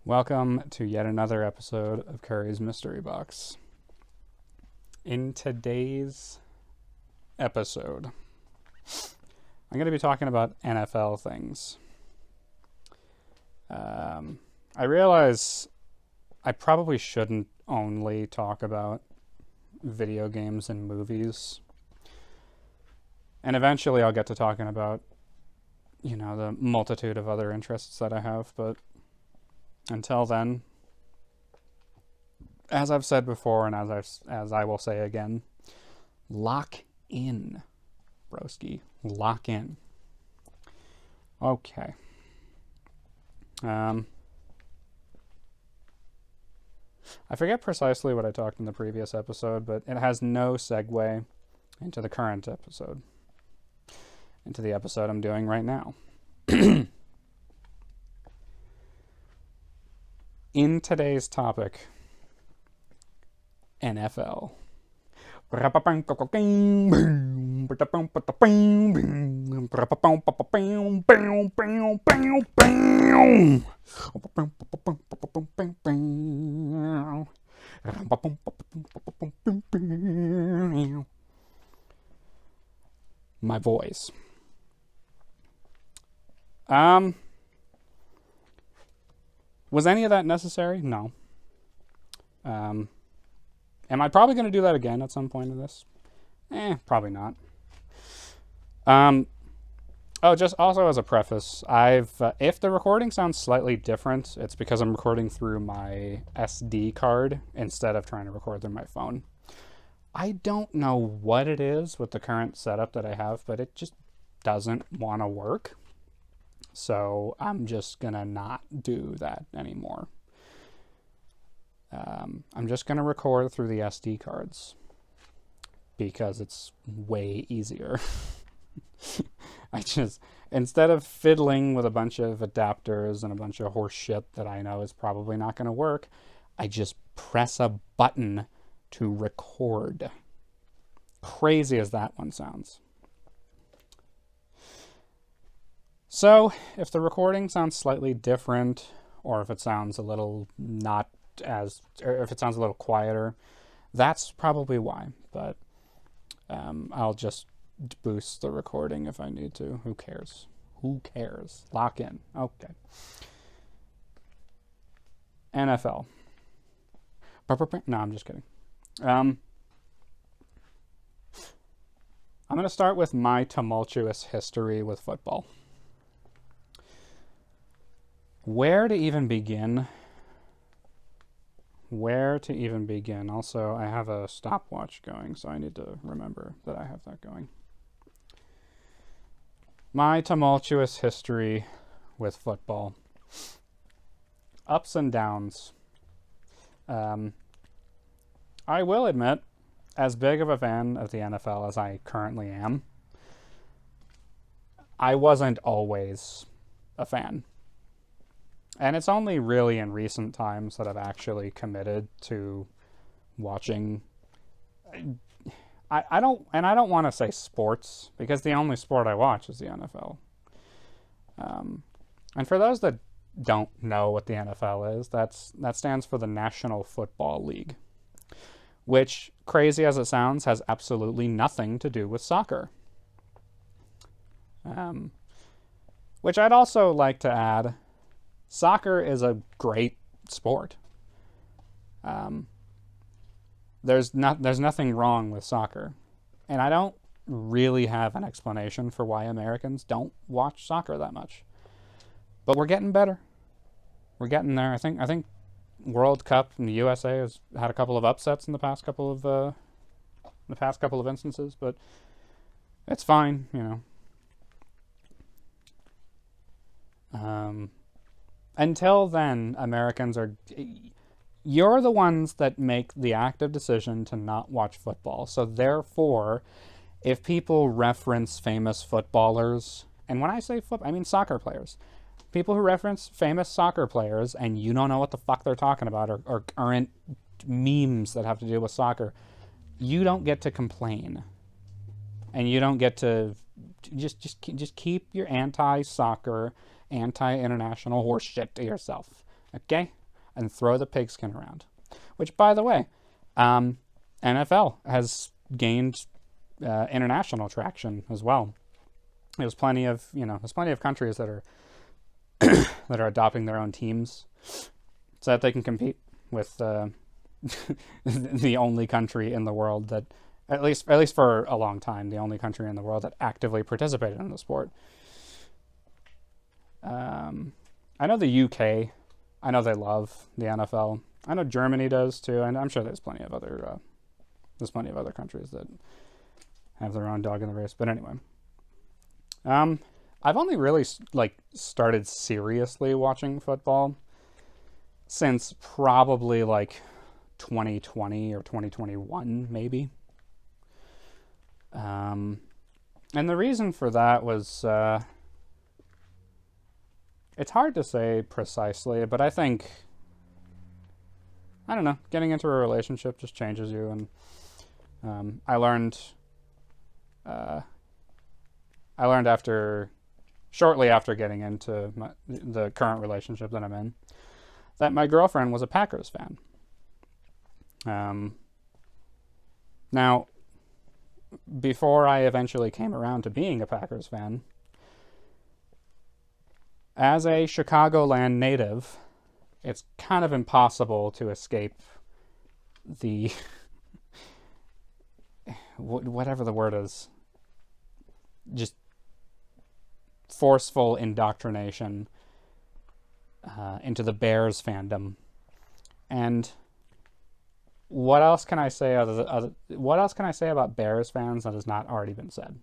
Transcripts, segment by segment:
Welcome to yet another episode of Curry's Mystery Box. In today's episode, I'm going to be talking about NFL things. I realize I probably shouldn't only talk about video games and movies. And eventually I'll get to talking about, the multitude of other interests that I have, but until then, as I've said before and as I will say again, lock in, broski. Lock in. Okay. I forget precisely what I talked in the previous episode, but it has no segue into the current episode, into the episode I'm doing right now. In today's topic, NFL. My voice. Was any of that necessary? No. Am I probably going to do that again at some point in this? Probably not. Just also as a preface, if the recording sounds slightly different, it's because I'm recording through my SD card instead of trying to record through my phone. I don't know what it is with the current setup that I have, but it just doesn't want to work. So I'm just going to not do that anymore. I'm just going to record through the SD cards because it's way easier. Instead of fiddling with a bunch of adapters and a bunch of horse shit that I know is probably not going to work, I just press a button to record. Crazy as that one sounds. So, if the recording sounds slightly different, or if it sounds a little or if it sounds a little quieter, that's probably why. But I'll just boost the recording if I need to. Who cares? Who cares? Lock in. Okay. NFL. No, I'm just kidding. I'm going to start with my tumultuous history with football. Where to even begin? Also, I have a stopwatch going, so I need to remember that I have that going. My tumultuous history with football. Ups and downs. I will admit, as big of a fan of the NFL as I currently am, I wasn't always a fan. And it's only really in recent times that I've actually committed to watching. I don't want to say sports, because the only sport I watch is the NFL. And for those that don't know what the NFL is, that stands for the National Football League, which, crazy as it sounds, has absolutely nothing to do with soccer. Which I'd also like to add, soccer is a great sport. There's nothing wrong with soccer. And I don't really have an explanation for why Americans don't watch soccer that much. But we're getting better. We're getting there. I think World Cup in the USA has had a couple of upsets in the past couple of instances, but it's fine, Until then, Americans you're the ones that make the active decision to not watch football. So therefore, if people reference famous footballers, and when I say football, I mean soccer players, people who reference famous soccer players and you don't know what the fuck they're talking about, or current memes that have to do with soccer, you don't get to complain. And you don't get to just keep your anti-soccer, anti-international horse shit to yourself. okay? And throw the pigskin around. Which, by the way, NFL has gained international traction as well. There's plenty of countries that are that are adopting their own teams so that they can compete with the only country in the world that, at least for a long time, the only country in the world that actively participated in the sport. I know the UK. I know they love the NFL. I know Germany does too, and I'm sure there's plenty of other countries that have their own dog in the race. But anyway, I've only really started seriously watching football since probably 2020 or 2021, maybe. And the reason for that was it's hard to say precisely, but I think, I don't know, getting into a relationship just changes you, and I learned shortly after getting into the current relationship that I'm in, that my girlfriend was a Packers fan. Now, before I eventually came around to being a Packers fan, as a Chicagoland native, it's kind of impossible to escape the whatever the word is, just forceful indoctrination into the Bears fandom. And what else can I say what else can I say about Bears fans that has not already been said?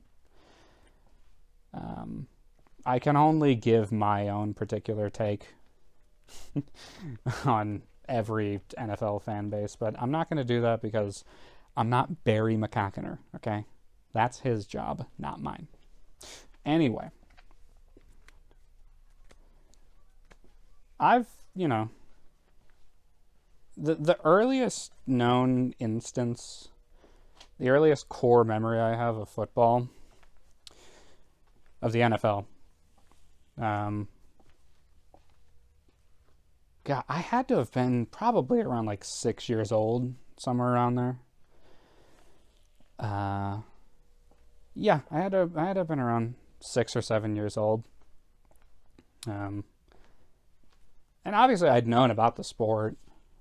I can only give my own particular take on every NFL fan base, but I'm not going to do that because I'm not Barry McCackiner, okay? That's his job, not mine. Anyway, I've, the earliest known instance, the earliest core memory I have of football, of the NFL, God, I had to have been probably around 6 years old, somewhere around there. Yeah, I had to have been around 6 or 7 years old. And obviously I'd known about the sport,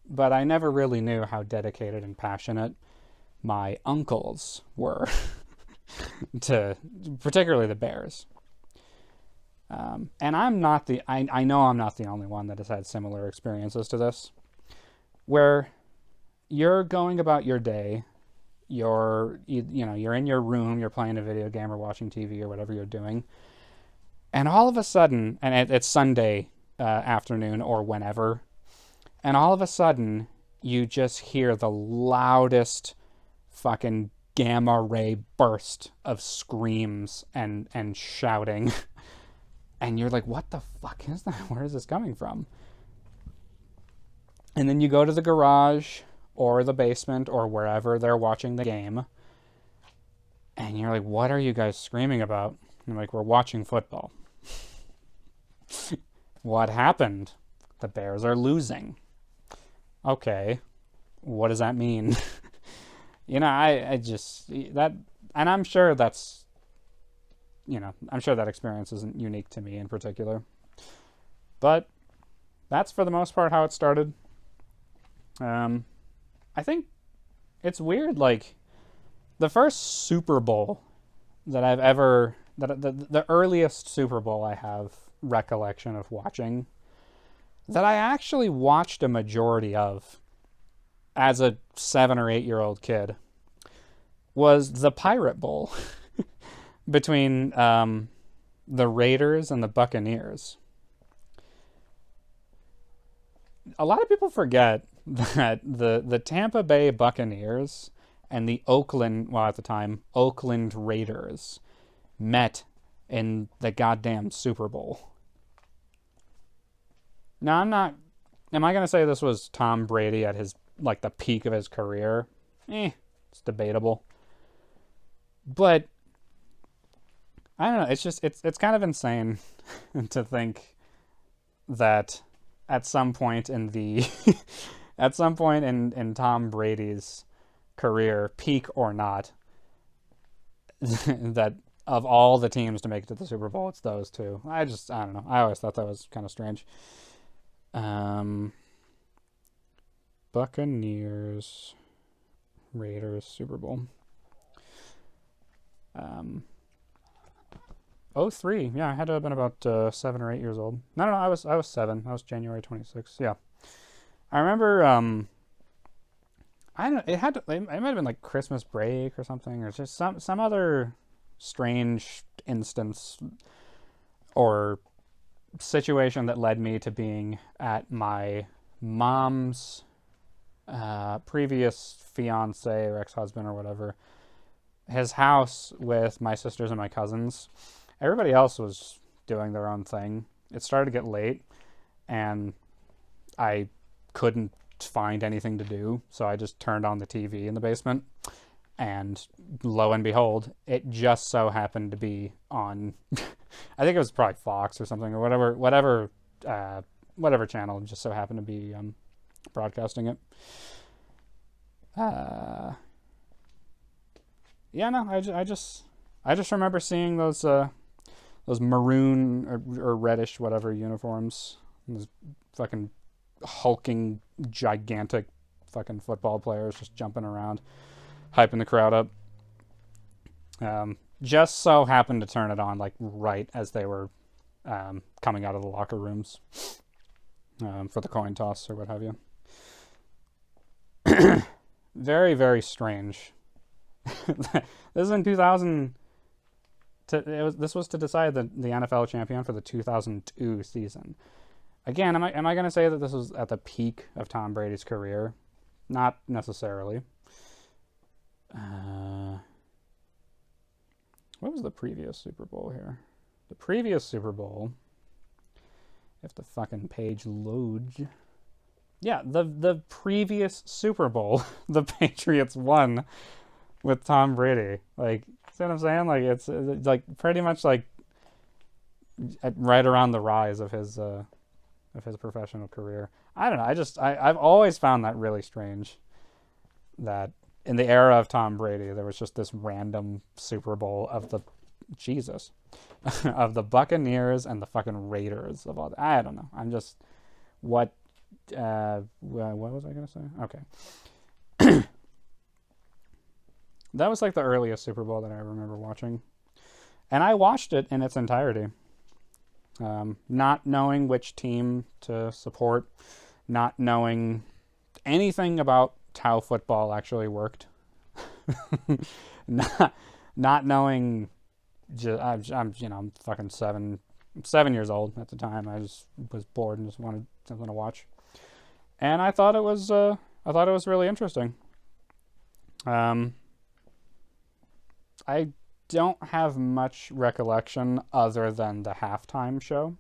but I never really knew how dedicated and passionate my uncles were to particularly the Bears. And I know I'm not the only one that has had similar experiences to this, where you're going about your day, you're in your room, you're playing a video game or watching TV or whatever you're doing, and all of a sudden, and it's Sunday afternoon or whenever, and all of a sudden you just hear the loudest fucking gamma ray burst of screams and shouting. And you're like, what the fuck is that? Where is this coming from? And then you go to the garage or the basement or wherever they're watching the game. And you're like, what are you guys screaming about? And I'm like, we're watching football. What happened? The Bears are losing. Okay. What does that mean? I just, that, and I'm sure that's, I'm sure that experience isn't unique to me in particular. But that's for the most part how it started. I think it's weird, the first Super Bowl that I've ever, the earliest Super Bowl I have recollection of watching, that I actually watched a majority of as a 7 or 8 year old kid, was the Pirate Bowl. Between the Raiders and the Buccaneers. A lot of people forget that the Tampa Bay Buccaneers and the at the time, Oakland Raiders met in the goddamn Super Bowl. Now, am I going to say this was Tom Brady at his, the peak of his career? It's debatable. But I don't know. It's just it's kind of insane to think that at some point in the at some point in Tom Brady's career, peak or not, that of all the teams to make it to the Super Bowl, it's those two. I don't know. I always thought that was kind of strange. Um, Buccaneers, Raiders, Super Bowl. Um, 03. Yeah, I had to have been about 7 or 8 years old. No, I was 7. I was January 26th. Yeah, I remember. I don't. It might have been like Christmas break or something, or just some other strange instance or situation that led me to being at my mom's previous fiance or ex-husband or whatever, his house with my sisters and my cousins. Everybody else was doing their own thing. It started to get late, and I couldn't find anything to do, so I just turned on the TV in the basement, and lo and behold, it just so happened to be on. I think it was probably Fox or something, or whatever channel just so happened to be broadcasting it. Yeah, no, I just remember seeing those maroon or reddish whatever uniforms, those fucking hulking gigantic fucking football players just jumping around, hyping the crowd up. Just so happened to turn it on like right as they were coming out of the locker rooms for the coin toss or what have you. Very, very strange. This is in 2000. This was to decide the NFL champion for the 2002 season. Again, am I going to say that this was at the peak of Tom Brady's career? Not necessarily. What was the previous Super Bowl here? The previous Super Bowl, if the fucking page loads. Yeah, the previous Super Bowl, the Patriots won with Tom Brady. Like, see what I'm saying? Like, it's like pretty much like right around the rise of his professional career. I don't know. I've always found that really strange that in the era of Tom Brady, there was just this random Super Bowl of the of the Buccaneers and the fucking Raiders of all. I don't know. I'm just what was I gonna say? Okay. That was like the earliest Super Bowl that I remember watching, and I watched it in its entirety. Not knowing which team to support, not knowing anything about how football actually worked, not knowing. I'm fucking 7 years old at the time. I just was bored and just wanted something to watch, and I thought it was really interesting. I don't have much recollection other than the halftime show,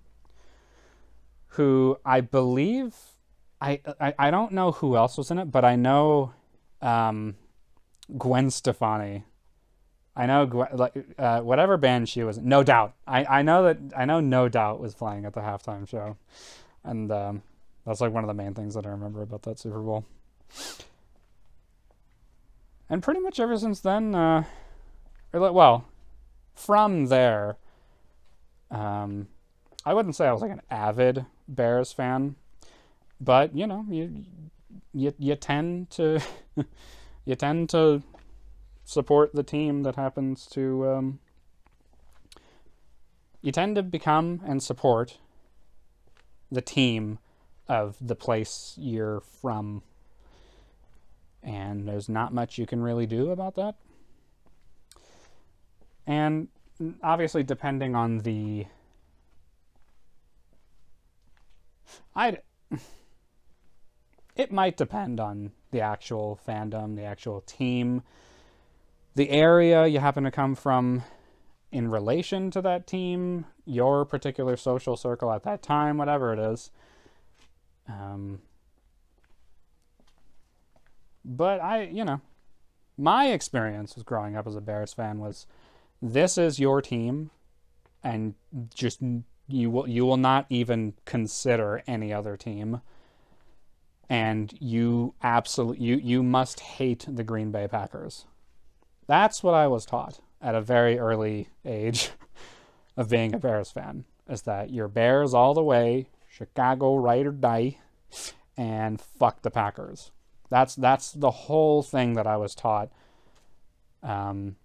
who I believe I don't know who else was in it, but I know Gwen Stefani. I know whatever band she was in. No Doubt. I know No Doubt was playing at the halftime show, and that's like one of the main things that I remember about that Super Bowl. And pretty much ever since then, from there, I wouldn't say I was like an avid Bears fan, but you tend to you tend to support the team that happens to you tend to become and support the team of the place you're from, and there's not much you can really do about that. And obviously, depending on it might depend on the actual fandom, the actual team, the area you happen to come from in relation to that team, your particular social circle at that time, whatever it is. But my experience with growing up as a Bears fan was, this is your team, and just You will not even consider any other team, and you must hate the Green Bay Packers. That's what I was taught at a very early age of being a Bears fan, is that you're Bears all the way, Chicago ride or die, and fuck the Packers. That's the whole thing that I was taught. From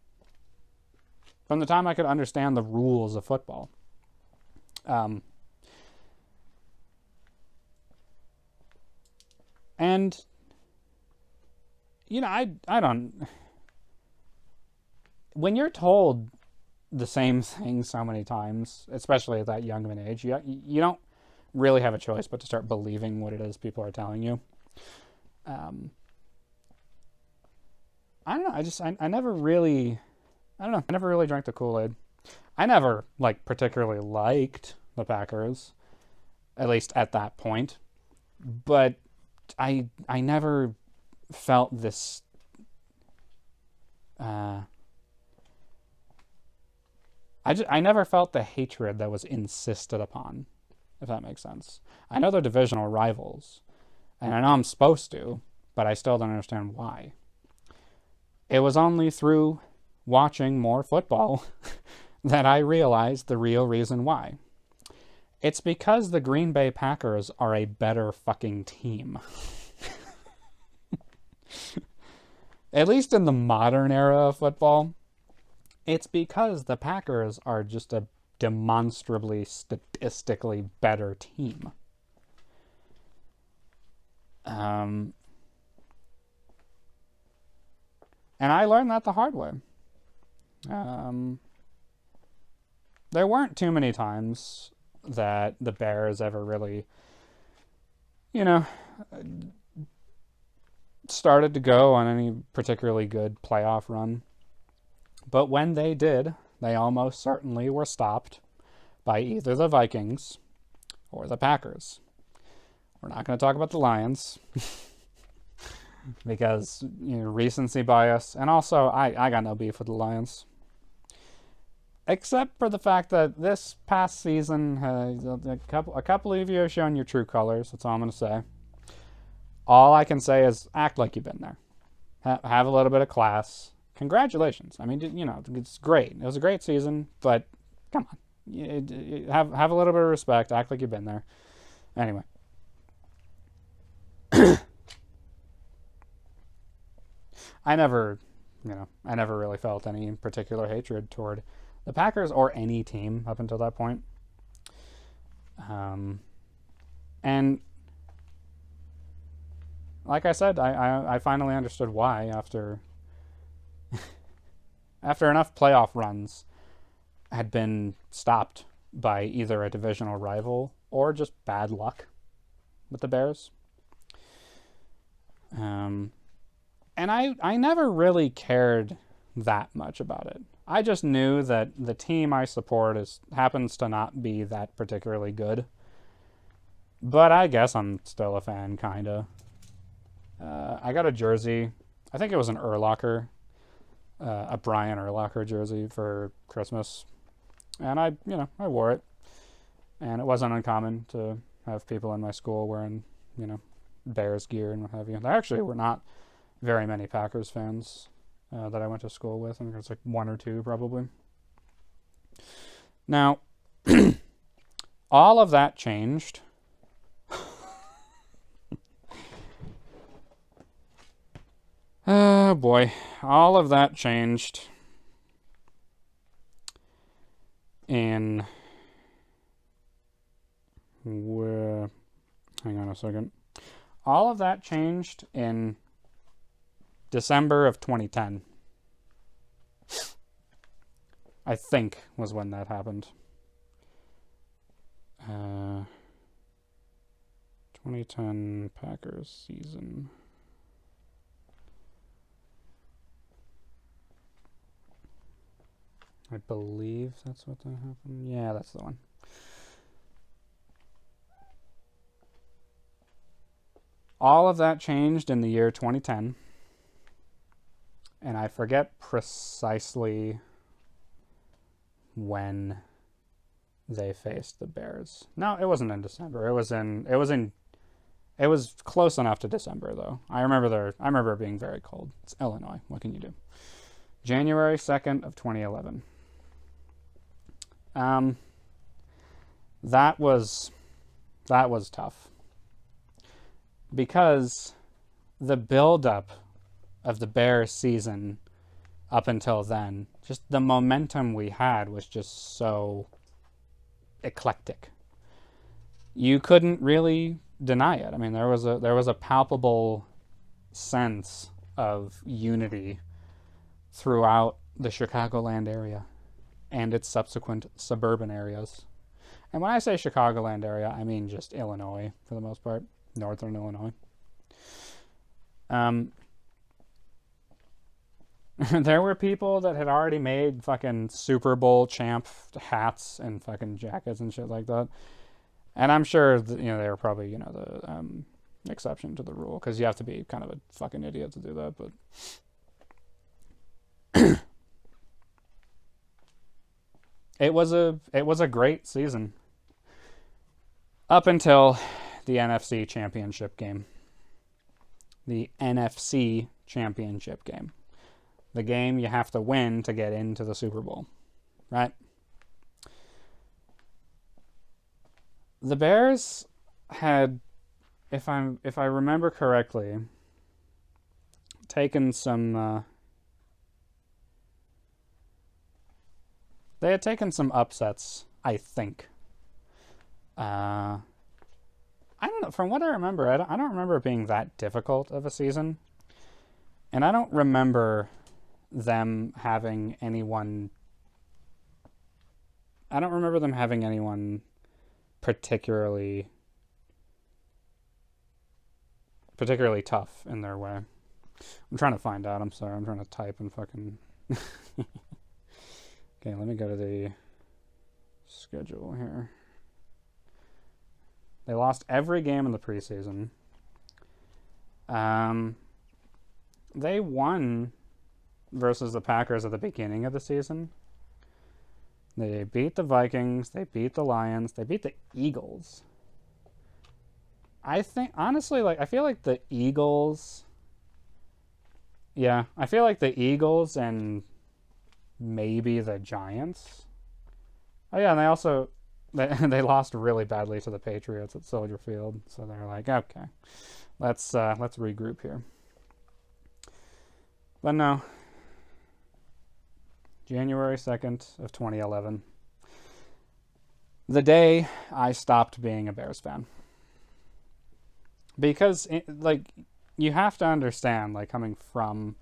the time I could understand the rules of football. And, I don't... When you're told the same thing so many times, especially at that young of an age, you don't really have a choice but to start believing what it is people are telling you. I don't know. I never really, I don't know. I never really drank the Kool-Aid. I never particularly liked the Packers, at least at that point. But I never felt this. I never felt the hatred that was insisted upon, if that makes sense. I know they're divisional rivals, and I know I'm supposed to, but I still don't understand why. It was only through watching more football that I realized the real reason why. It's because the Green Bay Packers are a better fucking team. At least in the modern era of football, it's because the Packers are just a demonstrably, statistically better team. And I learned that the hard way. There weren't too many times that the Bears ever really, started to go on any particularly good playoff run. But when they did, they almost certainly were stopped by either the Vikings or the Packers. We're not going to talk about the Lions because recency bias, and also I got no beef with the Lions, except for the fact that this past season a couple of you have shown your true colors. That's all I'm going to say. All I can say is act like you've been there. Have a little bit of class. Congratulations. I mean, it's great. It was a great season, but come on. Have a little bit of respect. Act like you've been there. Anyway. I never really felt any particular hatred toward the Packers or any team up until that point. And like I said, I finally understood why after enough playoff runs had been stopped by either a divisional rival or just bad luck with the Bears. And I never really cared that much about it. I just knew that the team I support happens to not be that particularly good. But I guess I'm still a fan, kinda. I got a jersey. I think it was an Urlacher. A Brian Urlacher jersey for Christmas. And I wore it. And it wasn't uncommon to have people in my school wearing, Bears gear and what have you. There actually were not very many Packers fans that I went to school with. I think it's one or two probably. Now, all of that changed. Oh boy, all of that changed in hang on a second. All of that changed in December of 2010. I think was when that happened. 2010 Packers season. I believe that's what that happened. Yeah, that's the one. All of that changed in the year 2010. And I forget precisely when they faced the Bears. No, it wasn't in December. It was close enough to December though. I remember it being very cold. It's Illinois. What can you do? January 2nd of 2011. Um that was tough because the buildup of the Bears season up until then, just the momentum we had was just so eclectic. You couldn't really deny it. I mean, there was a palpable sense of unity throughout the Chicagoland area and its subsequent suburban areas. And when I say Chicagoland area, I mean just Illinois for the most part, northern Illinois. There were people that had already made fucking Super Bowl champ hats and fucking jackets and shit like that. And I'm sure that, they were probably, the exception to the rule because you have to be kind of a fucking idiot to do that. But it was a great season up until the NFC Championship game. The NFC Championship game. The game you have to win to get into the Super Bowl, right? The Bears had, if I remember correctly, taken some. They had taken some upsets, I think. I don't know. From what I remember, I don't remember it being that difficult of a season, and I don't remember them having anyone. I don't remember them having anyone particularly tough in their way. I'm trying to find out. I'm sorry. I'm trying to type and fucking. Okay, let me go to the schedule here. They lost every game in the preseason. They won versus the Packers at the beginning of the season. They beat the Vikings. They beat the Lions. They beat the Eagles. I think, honestly, I feel like the Eagles... Yeah, I feel like the Eagles and maybe the Giants. Oh, yeah, and they also... They lost really badly to the Patriots at Soldier Field. So they're like, okay, let's regroup here. But no. January 2nd of 2011. The day I stopped being a Bears fan. Because, you have to understand, coming from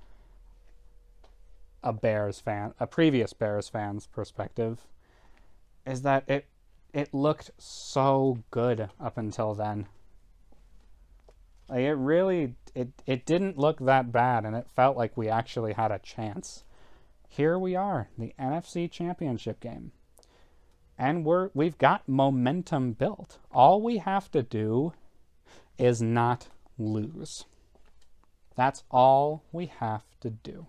a previous Bears fan's perspective, is that it looked so good up until then. It didn't look that bad, and it felt like we actually had a chance. Here we are, the NFC Championship game. And we've got momentum built. All we have to do is not lose. That's all we have to do.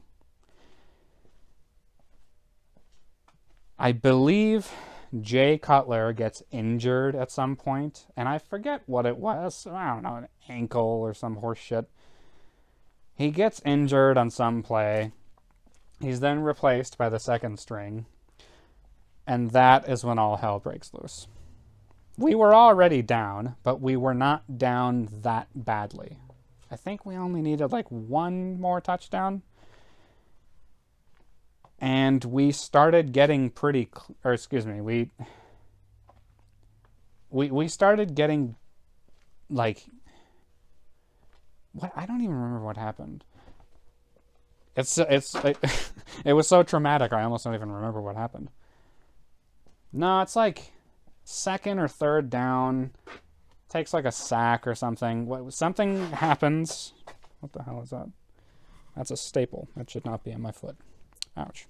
I believe Jay Cutler gets injured at some point, and I forget what it was. I don't know, an ankle or some horse shit. He gets injured on some play. He's then replaced by the second string, and that is when all hell breaks loose. We were already down, but we were not down that badly. I think we only needed one more touchdown. And we started getting we started getting what, I don't even remember what happened. It was so traumatic I almost don't even remember what happened. No, it's second or third down, takes a sack or something. Something happens. What the hell is that? That's a staple. That should not be on my foot. Ouch.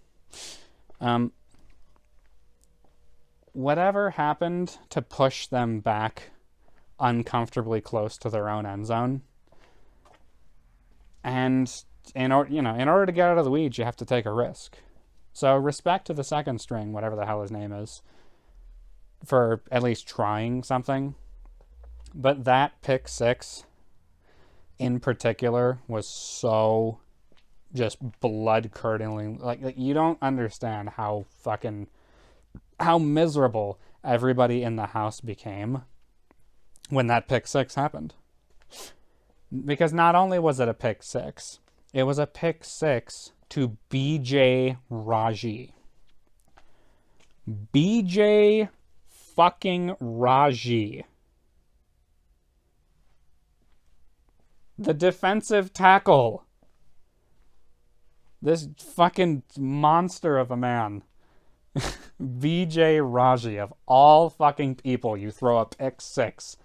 Whatever happened to push them back uncomfortably close to their own end zone. And in order to get out of the weeds, you have to take a risk. So respect to the second string, whatever the hell his name is. for at least trying something. But that pick six in particular was so just blood curdling. Like you don't understand how miserable everybody in the house became when that pick six happened. Because not only was it a pick six, it was a pick six to BJ Raji. BJ fucking Raji. The defensive tackle. This fucking monster of a man. BJ Raji, of all fucking people, you throw a pick six.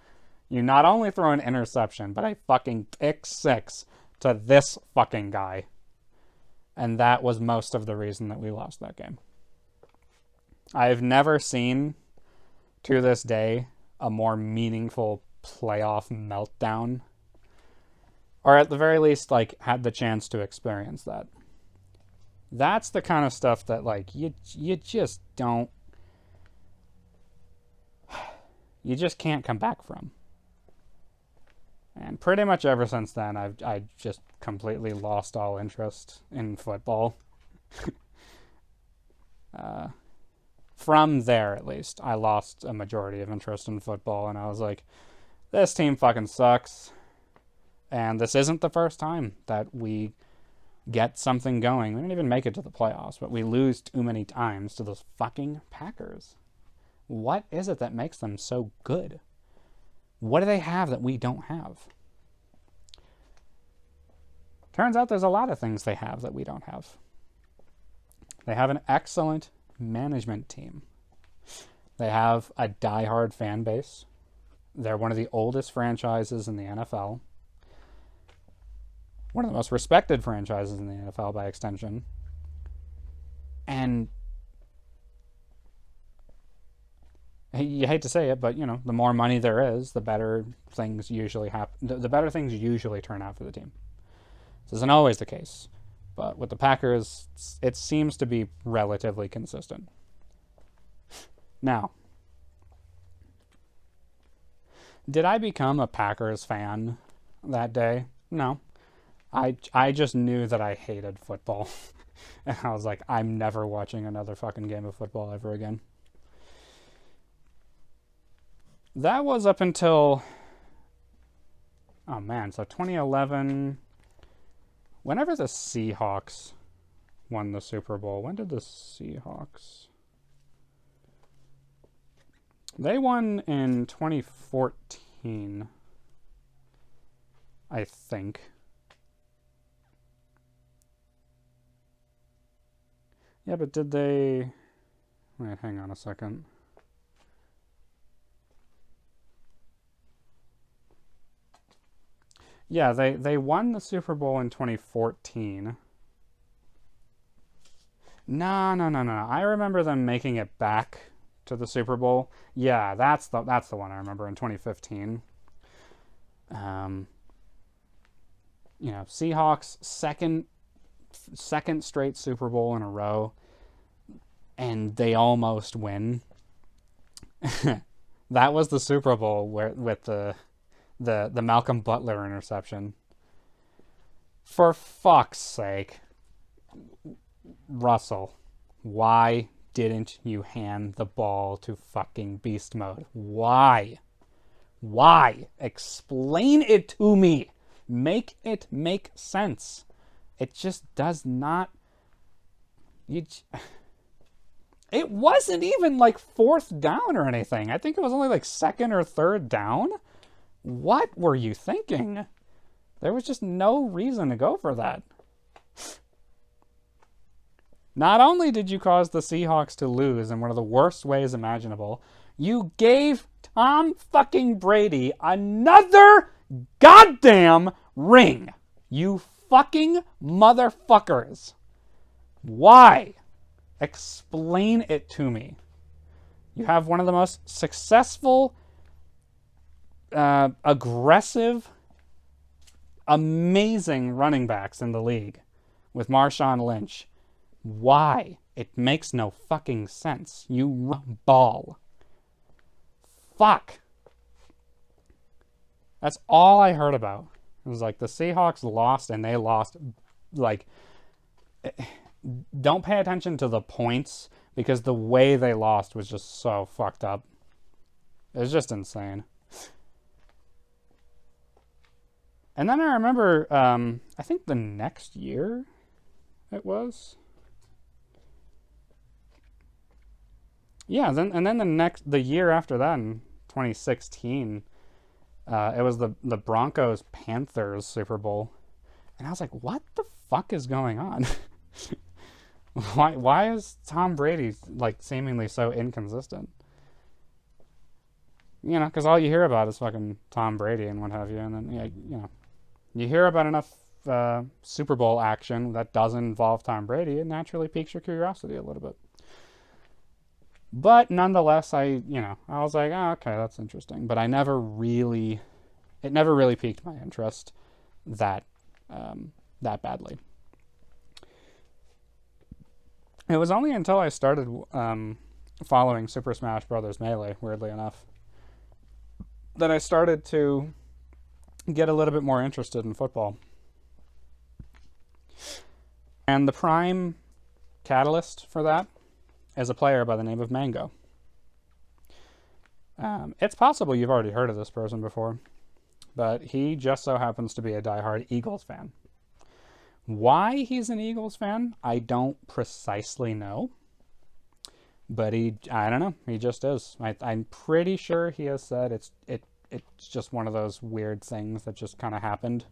You not only throw an interception, but a fucking pick six to this fucking guy. And that was most of the reason that we lost that game. I've never seen, to this day, a more meaningful playoff meltdown. Or at the very least, like, had the chance to experience that. That's the kind of stuff that, like, you just don't... You just can't come back from. And pretty much ever since then, I just completely lost all interest in football. From there, at least, I lost a majority of interest in football, and I was like, this team fucking sucks. And this isn't the first time that we get something going. We didn't even make it to the playoffs, but we lose too many times to those fucking Packers. What is it that makes them so good? What do they have that we don't have? Turns out there's a lot of things they have that we don't have. They have an excellent management team. They have a diehard fan base. They're one of the oldest franchises in the NFL. One of the most respected franchises in the NFL by extension. And you hate to say it, but, you know, the more money there is, the better things usually happen. The better things usually turn out for the team. This isn't always the case, but with the Packers, it seems to be relatively consistent. Now, did I become a Packers fan that day? No. I just knew that I hated football. And I was like, I'm never watching another fucking game of football ever again. That was up until... Oh man, so 2011... Whenever the Seahawks won the Super Bowl, when did the Seahawks... They won in 2014, I think. Yeah, but did they... Wait, hang on a second. Yeah, they won the Super Bowl in 2014. No. I remember them making it back to the Super Bowl. Yeah, that's the one I remember in 2015. You know, Seahawks second straight Super Bowl in a row, and they almost win. That was the Super Bowl with the Malcolm Butler interception. For fuck's sake, Russell, why didn't you hand the ball to fucking beast mode? Why? Explain it to me. Make it make sense. It just does not. It wasn't even like fourth down or anything. I think it was only like second or third down. What were you thinking? There was just no reason to go for that. Not only did you cause the Seahawks to lose in one of the worst ways imaginable, you gave Tom fucking Brady another goddamn ring. You fucking motherfuckers. Why? Explain it to me. You have one of the most successful, aggressive, amazing running backs in the league with Marshawn Lynch. Why? It makes no fucking sense. You ball. fuck. That's all I heard about. It was like the Seahawks lost, and they lost. Like, don't pay attention to the points, because the way they lost was just so fucked up. It was just insane. And then I remember, I think the next year it was. Yeah, then the year after that, in 2016, it was the Broncos Panthers Super Bowl, and I was like, what the fuck is going on? Why is Tom Brady like seemingly so inconsistent? You know, because all you hear about is fucking Tom Brady and what have you, and then you know, you hear about enough Super Bowl action that doesn't involve Tom Brady, it naturally piques your curiosity a little bit. But nonetheless, I was like, oh, okay, that's interesting. But it never really piqued my interest that badly. It was only until I started following Super Smash Bros. Melee, weirdly enough, that I started to get a little bit more interested in football. And the prime catalyst for that is a player by the name of Mango. It's possible you've already heard of this person before, but he just so happens to be a diehard Eagles fan. Why he's an Eagles fan, I don't precisely know. But I don't know, he just is. I'm pretty sure he has said it's just one of those weird things that just kind of happened.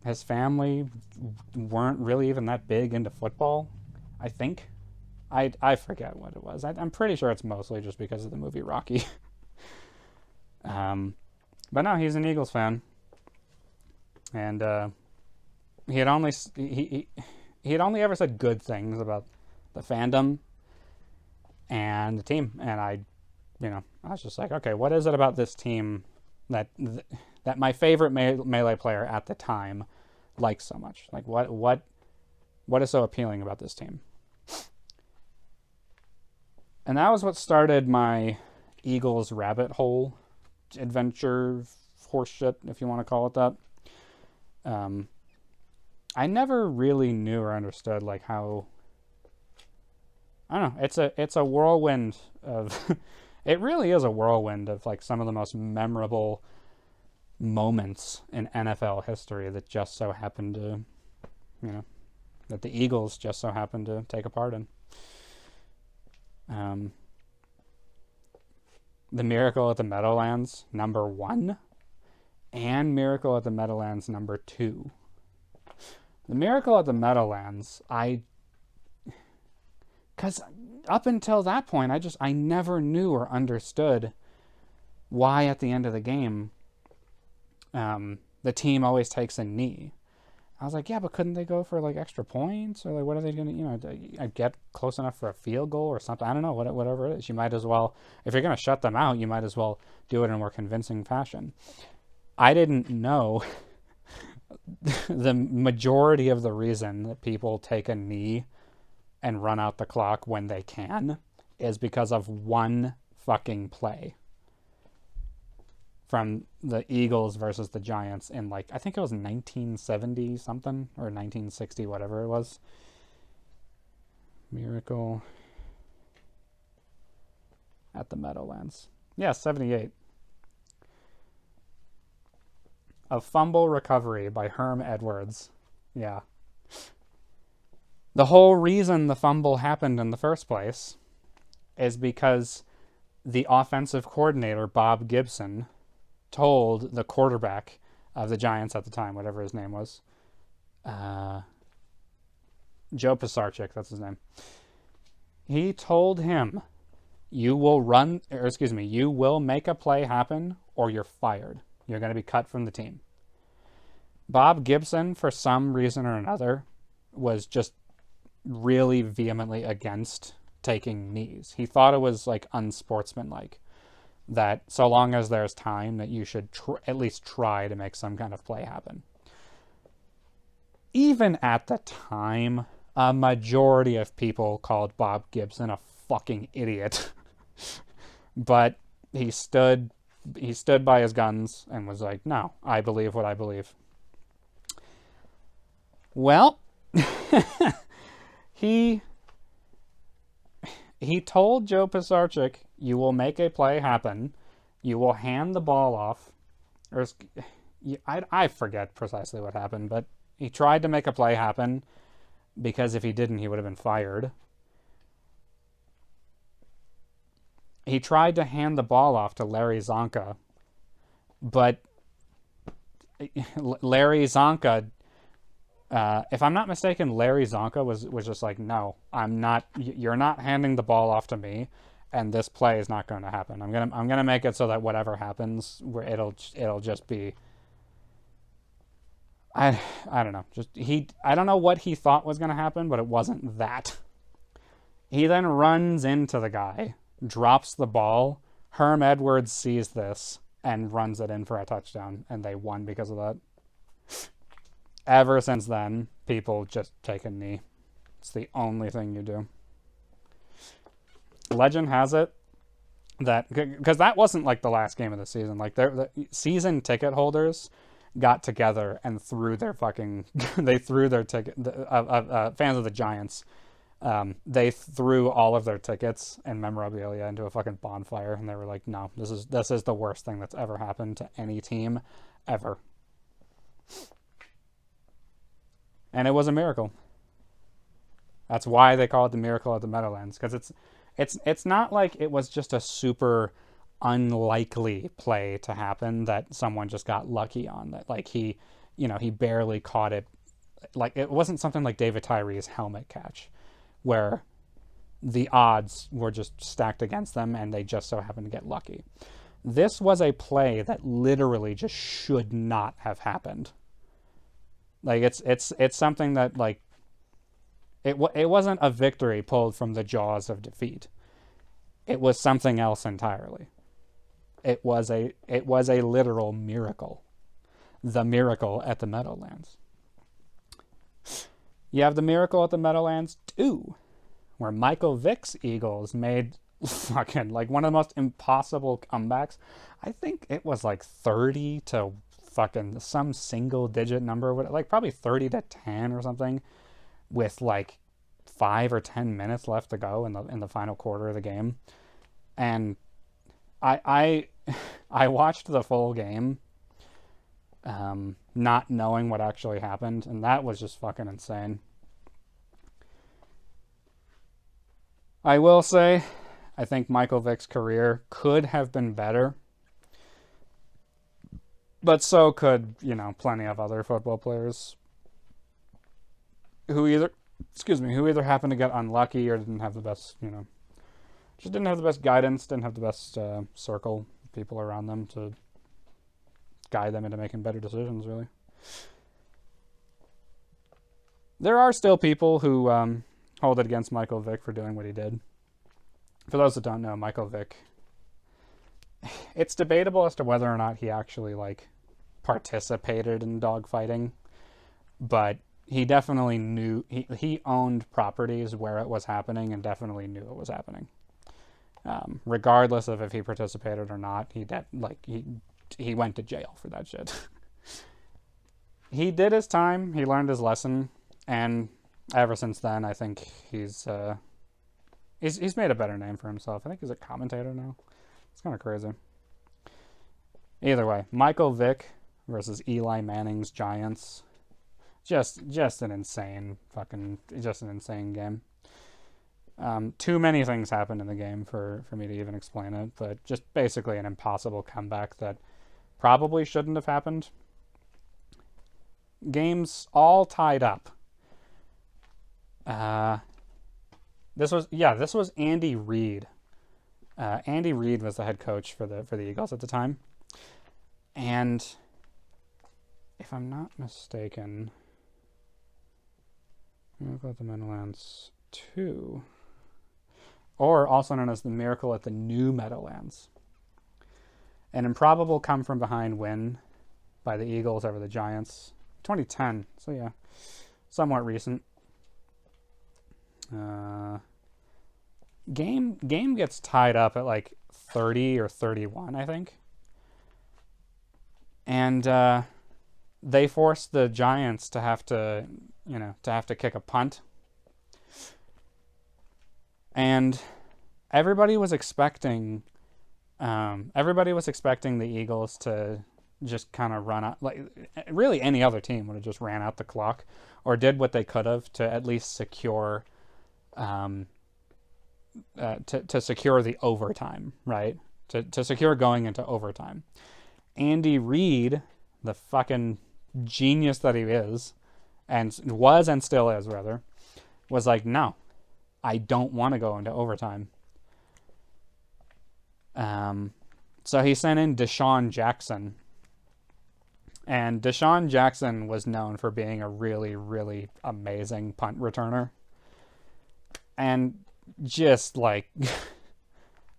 His family weren't really even that big into football, I think. I forget what it was. I'm pretty sure it's mostly just because of the movie Rocky. But no, he's an Eagles fan. And he had only ever said good things about the fandom and the team, and I was just like, okay, what is it about this team that my favorite Melee player at the time likes so much? Like, what is so appealing about this team? And that was what started my Eagles rabbit hole adventure horseshit, if you want to call it that. I never really knew or understood like how, I don't know, it's a whirlwind of it really is a whirlwind of like some of the most memorable moments in NFL history that just so happened to, that the Eagles just so happened to take a part in. The Miracle at the Meadowlands #1 and Miracle at the Meadowlands #2. The Miracle at the Meadowlands, because up until that point, I never knew or understood why at the end of the game, the team always takes a knee. I was like, yeah, but couldn't they go for like extra points, or like what are they going to, get close enough for a field goal or something? I don't know, whatever it is. You might as well, if you're going to shut them out, you might as well do it in a more convincing fashion. I didn't know the majority of the reason that people take a knee and run out the clock when they can is because of one fucking play from the Eagles versus the Giants in like, I think it was 1970 something or 1960, whatever it was. Miracle at the Meadowlands. Yeah, 78. A fumble recovery by Herm Edwards. Yeah. The whole reason the fumble happened in the first place is because the offensive coordinator, Bob Gibson, told the quarterback of the Giants at the time, whatever his name was, Joe Pisarcik, that's his name. He told him, you will make a play happen or you're fired. You're going to be cut from the team. Bob Gibson, for some reason or another, was just really vehemently against taking knees. He thought it was like unsportsmanlike. That so long as there's time, that you should at least try to make some kind of play happen. Even at the time, a majority of people called Bob Gibson a fucking idiot. But he stood by his guns and was like, no, I believe what I believe. Well, he told Joe Pisarcik, you will make a play happen. You will hand the ball off. Or I forget precisely what happened, but he tried to make a play happen because if he didn't, he would have been fired. He tried to hand the ball off to Larry Zonka, but Larry Zonka, if I'm not mistaken, Larry Zonka was just like, no, I'm not. You're not handing the ball off to me, and this play is not going to happen. I'm gonna make it so that whatever happens, where it'll just be. I don't know. I don't know what he thought was going to happen, but it wasn't that. He then runs into the guy, drops the ball. Herm Edwards sees this and runs it in for a touchdown, and they won because of that. Ever since then, people just take a knee. It's the only thing you do. Legend has it that, because that wasn't like the last game of the season. Like the season ticket holders got together and threw their fucking they threw their ticket fans of the Giants, they threw all of their tickets and memorabilia into a fucking bonfire, and they were like, no, this is the worst thing that's ever happened to any team ever. And it was a miracle. That's why they call it the Miracle at the Meadowlands, because it's not like it was just a super unlikely play to happen that someone just got lucky on. That like he barely caught it. Like it wasn't something like David Tyree's helmet catch, where the odds were just stacked against them and they just so happened to get lucky. This was a play that literally just should not have happened. Like it's something that like it wasn't a victory pulled from the jaws of defeat. It was something else entirely. It was a literal miracle. The Miracle at the Meadowlands. You have the Miracle at the Meadowlands 2, where Michael Vick's Eagles made fucking like one of the most impossible comebacks. I think it was like 30 to fucking some single digit number, like probably 30 to 10 or something, with like 5 or 10 minutes left to go in the final quarter of the game. And I watched the full game, not knowing what actually happened, and that was just fucking insane. I will say, I think Michael Vick's career could have been better, but so could, plenty of other football players who either happened to get unlucky or didn't have the best, just didn't have the best guidance, didn't have the best circle of people around them to guide them into making better decisions, really. There are still people who hold it against Michael Vick for doing what he did. For those that don't know, Michael Vick, it's debatable as to whether or not he actually participated in dogfighting, but he definitely knew, he owned properties where it was happening and definitely knew it was happening. Regardless of if he participated or not, he went to jail for that shit. He did his time, he learned his lesson, and ever since then, I think he's made a better name for himself. I think he's a commentator now. It's kind of crazy. Either way, Michael Vick versus Eli Manning's Giants. Just an insane game. Too many things happened in the game for me to even explain it, but just basically an impossible comeback that probably shouldn't have happened. Games all tied up. This was Andy Reid. Andy Reid was the head coach for the Eagles at the time, and if I'm not mistaken, Miracle at the Meadowlands 2, or also known as the Miracle at the New Meadowlands, an improbable come-from-behind win by the Eagles over the Giants, 2010. So yeah, somewhat recent. Game gets tied up at 30 or 31, I think. And they forced the Giants to have to, kick a punt. And everybody was expecting the Eagles to just kind of run out. Like, really, any other team would have just ran out the clock or did what they could have to at least secure to secure the overtime, right? To secure going into overtime. Andy Reid, the fucking genius that he is, and still is, rather, was like, no, I don't want to go into overtime. So he sent in Deshaun Jackson. And Deshaun Jackson was known for being a really, really amazing punt returner. And just like,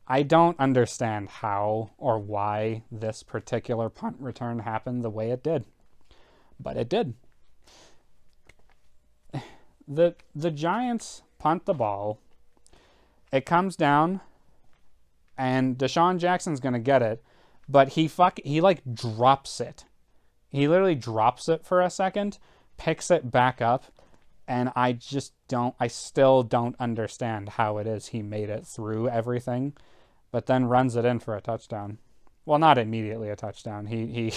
I don't understand how or why this particular punt return happened the way it did. But it did. The Giants punt the ball. It comes down, and Deshaun Jackson's gonna get it, but he drops it. He literally drops it for a second, picks it back up, and I still don't understand how it is he made it through everything, but then runs it in for a touchdown. Well, not immediately a touchdown. He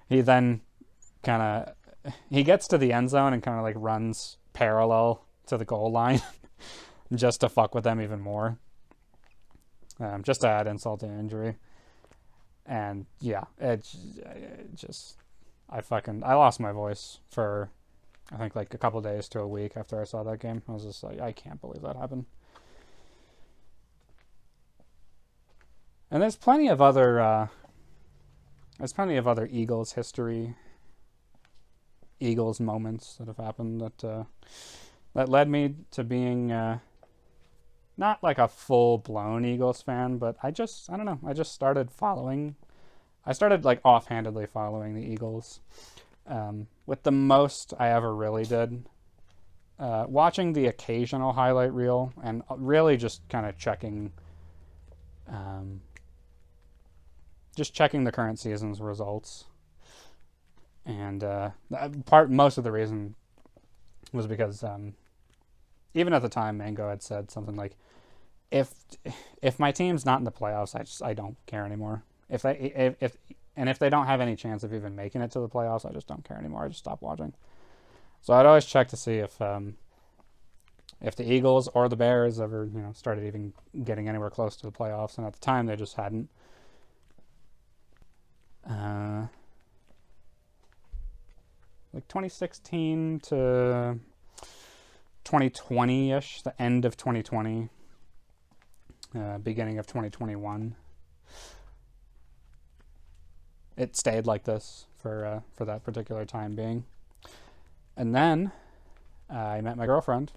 he then he gets to the end zone and kind of like runs parallel to the goal line just to fuck with them even more. Just to add insult to injury. And yeah, I lost my voice for, I think, like a couple days to a week after I saw that game. I was just like, I can't believe that happened. And there's plenty of other Eagles history, Eagles moments that have happened that led me to being not like a full-blown Eagles fan, but I don't know. I just started like offhandedly following the Eagles. With the most I ever really did. Watching the occasional highlight reel and really just kind of checking the current season's results. And most of the reason was because even at the time, Mango had said something like, if my team's not in the playoffs, I don't care anymore. If they don't have any chance of even making it to the playoffs, I just don't care anymore. I just stop watching. So I'd always check to see if the Eagles or the Bears ever started even getting anywhere close to the playoffs, and at the time they just hadn't. Like 2016 to 2020-ish, the end of 2020, beginning of 2021. It stayed like this for that particular time being. And then I met my girlfriend,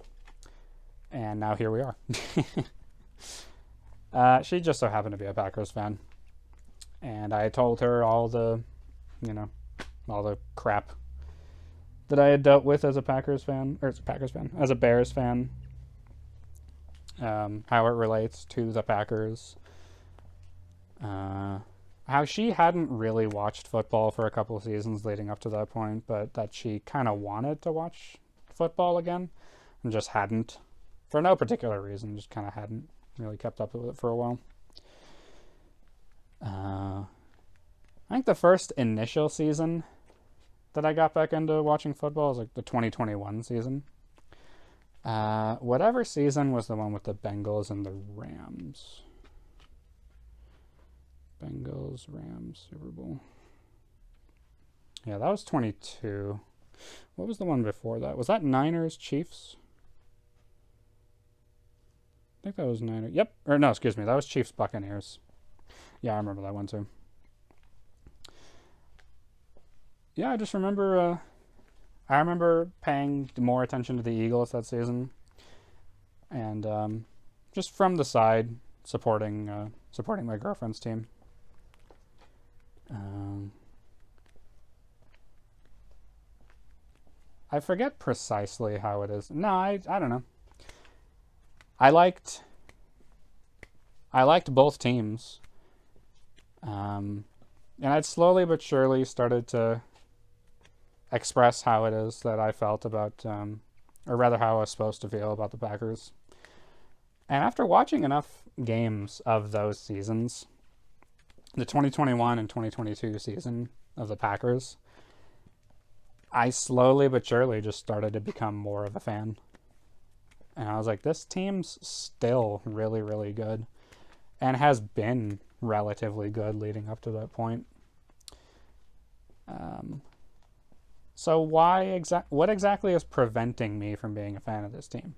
and now here we are. She just so happened to be a Packers fan. And I told her all the crap that I had dealt with as a Bears fan, how it relates to the Packers, how she hadn't really watched football for a couple of seasons leading up to that point, but that she kind of wanted to watch football again and just hadn't, for no particular reason, just kind of hadn't really kept up with it for a while. I think the first initial season that I got back into watching football was like the 2021 season. Whatever season was the one with the Bengals and the Rams. Bengals, Rams, Super Bowl. Yeah, that was 22. What was the one before that? Was that Niners, Chiefs? I think that was Niners. Yep. Or no, excuse me. That was Chiefs, Buccaneers. Yeah, I remember that one too. Yeah, I just remember. I remember paying more attention to the Eagles that season, and just from the side, supporting my girlfriend's team. I forget precisely how it is. No, I don't know. I liked I liked both teams. And I'd slowly but surely started to express how it is that I felt about, or rather how I was supposed to feel about the Packers. And after watching enough games of those seasons, the 2021 and 2022 season of the Packers, I slowly but surely just started to become more of a fan. And I was like, this team's still really, really good and has been relatively good leading up to that point. So what exactly is preventing me from being a fan of this team?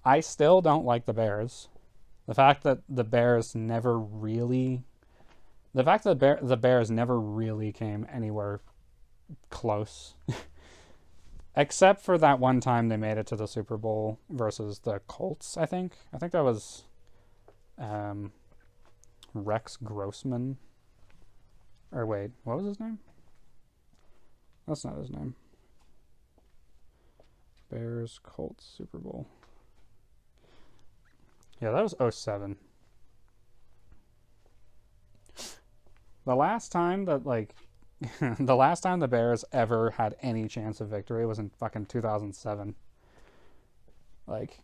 I still don't like the Bears. The fact that the Bears never really came anywhere close. Except for that one time they made it to the Super Bowl versus the Colts, I think. I think that was Rex Grossman. Or wait, what was his name? That's not his name. Bears Colts Super Bowl. Yeah, that was 2007. The last time that, like, the last time the Bears ever had any chance of victory was in fucking 2007. Like,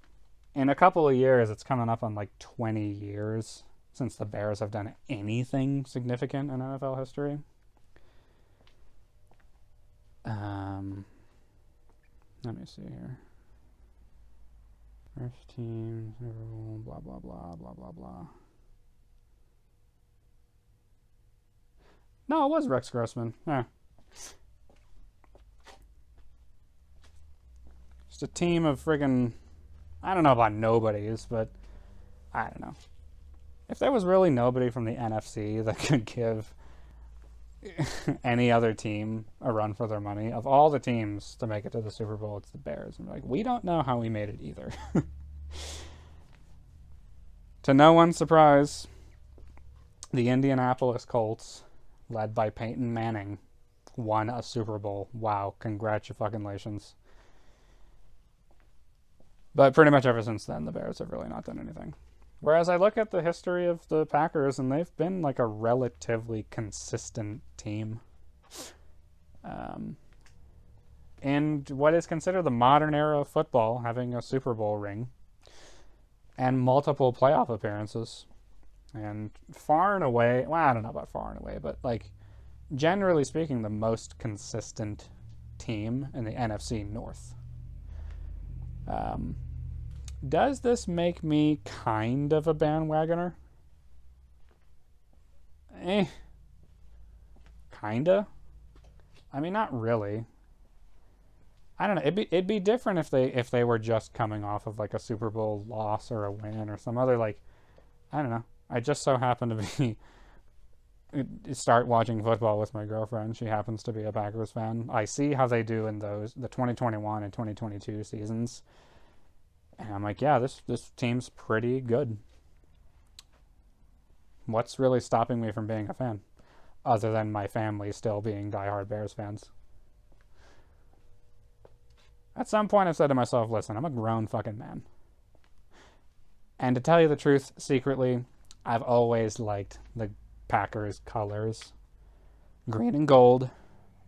in a couple of years, it's coming up on like 20 years since the Bears have done anything significant in NFL history. Let me see here. First team, blah, blah, blah, blah, blah, blah. No, it was Rex Grossman. Yeah. Just a team of friggin', I don't know about nobodies, but I don't know. If there was really nobody from the NFC that could give any other team a run for their money, of all the teams to make it to the Super Bowl, it's the Bears. And like, we don't know how we made it either. To no one's surprise, the Indianapolis Colts, led by Peyton Manning, won a Super Bowl. Wow, congratulations. But pretty much ever since then, the Bears have really not done anything. Whereas I look at the history of the Packers, and they've been like a relatively consistent team. And what is considered the modern era of football, having a Super Bowl ring and multiple playoff appearances. And far and away, well, I don't know about far and away, but like generally speaking, the most consistent team in the NFC North. Does this make me kind of a bandwagoner? Kinda. I mean, not really. I don't know. It'd be different if they were just coming off of like a Super Bowl loss or a win or some other, like, I don't know. I just so happen to be start watching football with my girlfriend. She happens to be a Packers fan. I see how they do in the 2021 and 2022 seasons. And I'm like, yeah, this team's pretty good. What's really stopping me from being a fan? Other than my family still being diehard Bears fans. At some point I've said to myself, listen, I'm a grown fucking man. And to tell you the truth, secretly, I've always liked the Packers colors, green and gold,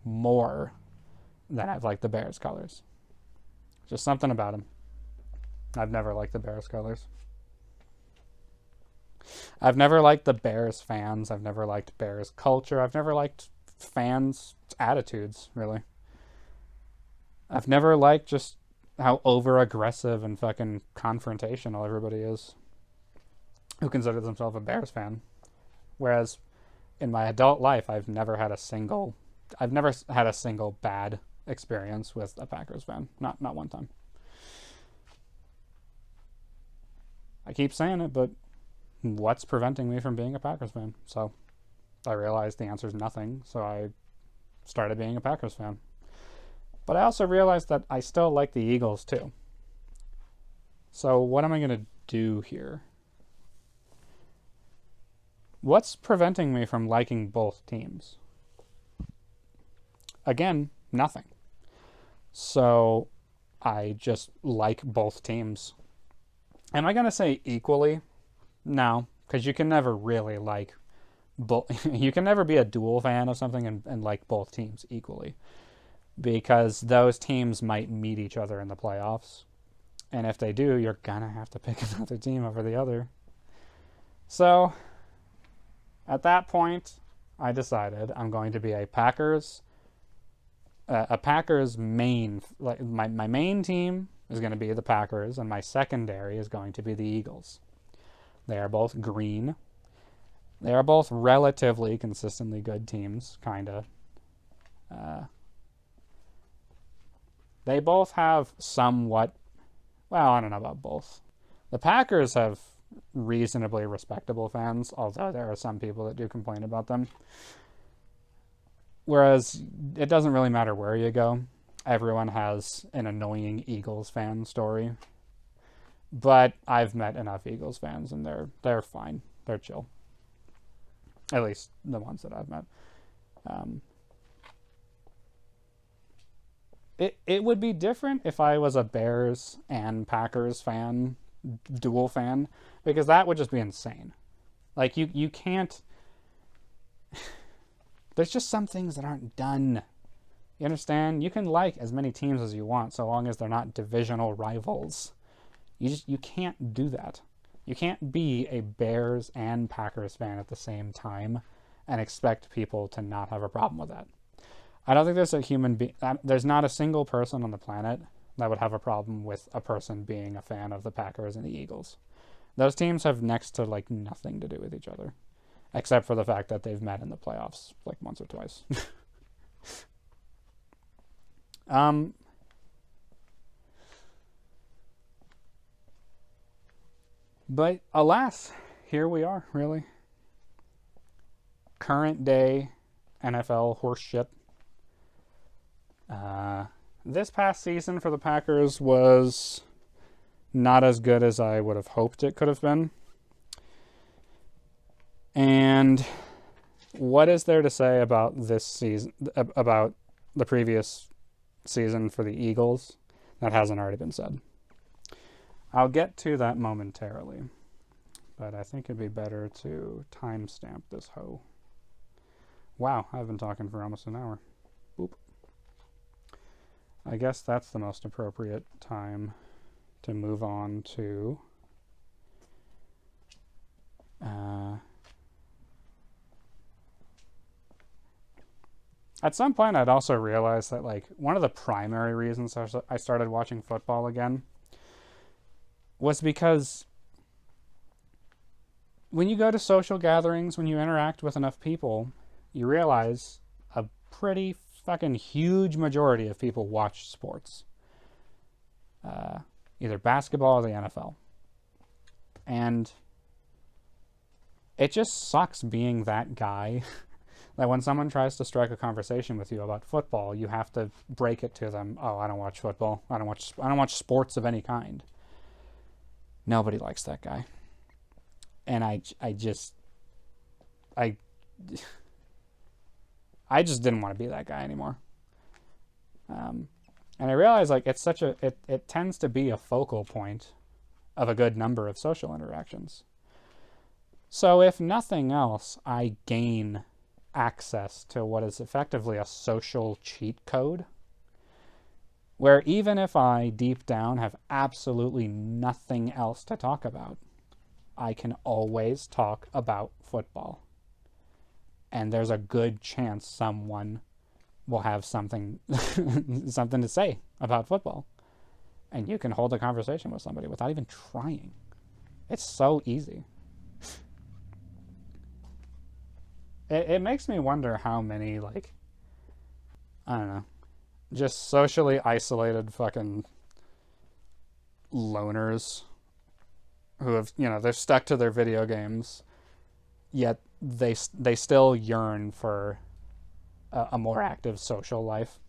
more than I've liked the Bears colors. Just something about them. I've never liked the Bears colors. I've never liked the Bears fans. I've never liked Bears culture. I've never liked fans' attitudes, really. I've never liked just how over-aggressive and fucking confrontational everybody is who considers themselves a Bears fan. Whereas in my adult life, I've never had a single bad experience with a Packers fan. Not one time. I keep saying it, but what's preventing me from being a Packers fan? So I realized the answer is nothing, so I started being a Packers fan. But I also realized that I still like the Eagles too. So what am I going to do here? What's preventing me from liking both teams? Again, nothing. So I just like both teams. Am I going to say equally? No, because you can never really like you can never be a dual fan of something and like both teams equally, because those teams might meet each other in the playoffs. And if they do, you're gonna have to pick another team over the other. So at that point, I decided I'm going to be a Packers main, like my main team is going to be the Packers, and my secondary is going to be the Eagles. They are both green. They are both relatively consistently good teams, kind of. They both have somewhat, well, I don't know about both. The Packers have reasonably respectable fans, although there are some people that do complain about them. Whereas it doesn't really matter where you go. Everyone has an annoying Eagles fan story. But I've met enough Eagles fans, and they're fine. They're chill. At least the ones that I've met. It would be different if I was a Bears and Packers fan, dual fan, because that would just be insane. Like, you can't... There's just some things that aren't done. You understand? You can like as many teams as you want, so long as they're not divisional rivals. You can't do that. You can't be a Bears and Packers fan at the same time and expect people to not have a problem with that. I don't think there's a human being... There's not a single person on the planet that would have a problem with a person being a fan of the Packers and the Eagles. Those teams have next to, like, nothing to do with each other. Except for the fact that they've met in the playoffs, like, once or twice. But alas, here we are, really. Current day NFL horseshit. This past season for the Packers was not as good as I would have hoped it could have been. And what is there to say about this season, about the previous season for the Eagles that hasn't already been said? I'll get to that momentarily, but I think it'd be better to timestamp this hoe. Wow, I've been talking for almost an hour. Boop. I guess that's the most appropriate time to move on to at some point I'd also realized that, like, one of the primary reasons I started watching football again was because when you go to social gatherings, when you interact with enough people, you realize a pretty fucking huge majority of people watch sports. Either basketball or the NFL. And it just sucks being that guy that when someone tries to strike a conversation with you about football, you have to break it to them. Oh, I don't watch football. I don't watch sports of any kind. Nobody likes that guy. And I just didn't want to be that guy anymore. And I realized, like, it's such it tends to be a focal point of a good number of social interactions. So if nothing else, I gain access to what is effectively a social cheat code, where even if I deep down have absolutely nothing else to talk about, I can always talk about football. And there's a good chance someone will have something to say about football. And you can hold a conversation with somebody without even trying. It's so easy. It makes me wonder how many, like, I don't know, just socially isolated fucking loners who have, they're stuck to their video games, yet they still yearn for a more active social life.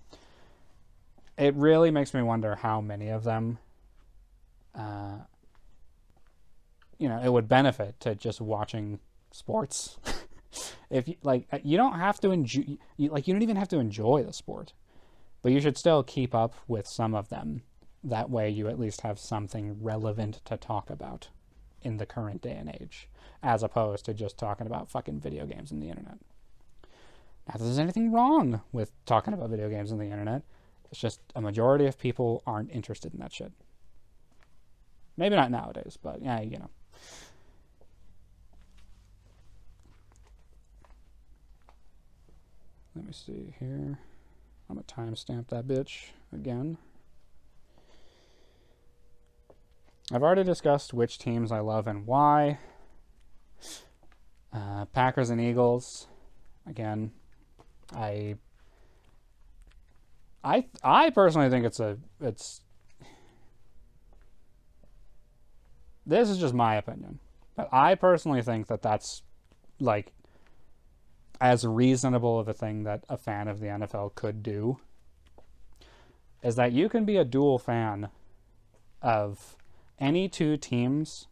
It really makes me wonder how many of them, it would benefit to just watching sports. If you, like, you don't have to enjoy, you don't even have to enjoy the sport, but you should still keep up with some of them. That way you at least have something relevant to talk about. in the current day and age, as opposed to just talking about fucking video games and the internet. Not that there's anything wrong with talking about video games and the internet. It's just a majority of people aren't interested in that shit. Maybe not nowadays, but yeah, you know. Let me see here. I'm going to timestamp that bitch again. I've already discussed which teams I love and why. Packers and Eagles. Again, I personally think it's this is just my opinion, but I personally think that that's like as reasonable of a thing that a fan of the NFL could do, is that you can be a dual fan of any two teams,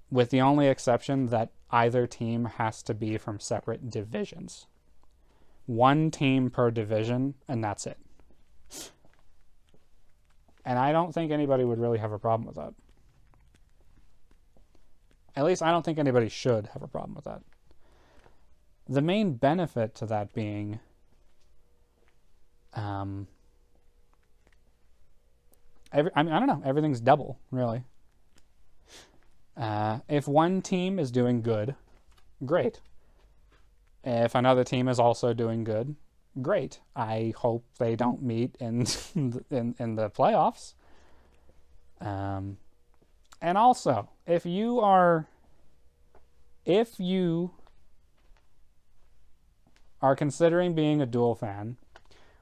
with the only exception that either team has to be from separate divisions. One team per division, and that's it. And I don't think anybody would really have a problem with that. At least I don't think anybody should have a problem with that. The main benefit to that being I don't know, everything's double, really. If one team is doing good, great. If another team is also doing good, great. I hope they don't meet in the playoffs. And also, if you are considering being a dual fan,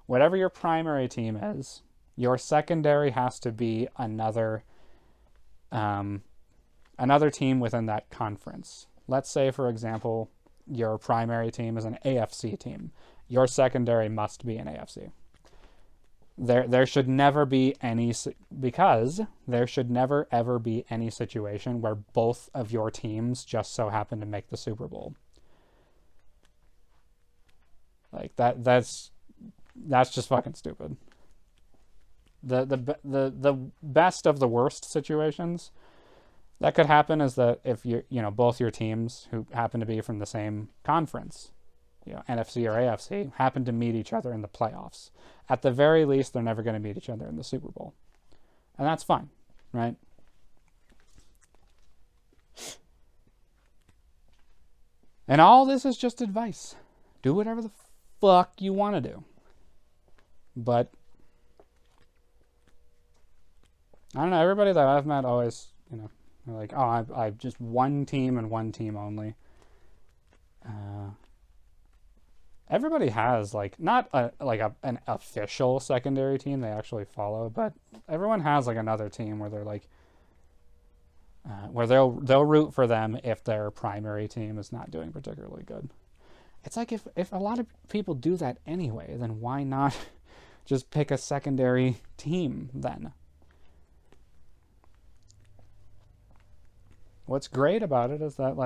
whatever your primary team is, your secondary has to be another team within that conference. Let's say, for example, your primary team is an AFC team. Your secondary must be an AFC. There should never be any, because there should never ever be any situation where both of your teams just so happen to make the Super Bowl. Like that's just fucking stupid. The best of the worst situations that could happen is that if both your teams who happen to be from the same conference, NFC or AFC, happen to meet each other in the playoffs. At the very least, they're never going to meet each other in the Super Bowl. And that's fine, right? And all this is just advice. Do whatever the fuck you want to do. But I don't know, everybody that I've met always, they're like, oh, I've just one team and one team only. Everybody has not an official secondary team they actually follow, but everyone has another team where they're where they'll root for them if their primary team is not doing particularly good. It's like if a lot of people do that anyway, then why not just pick a secondary team then? What's great about it is that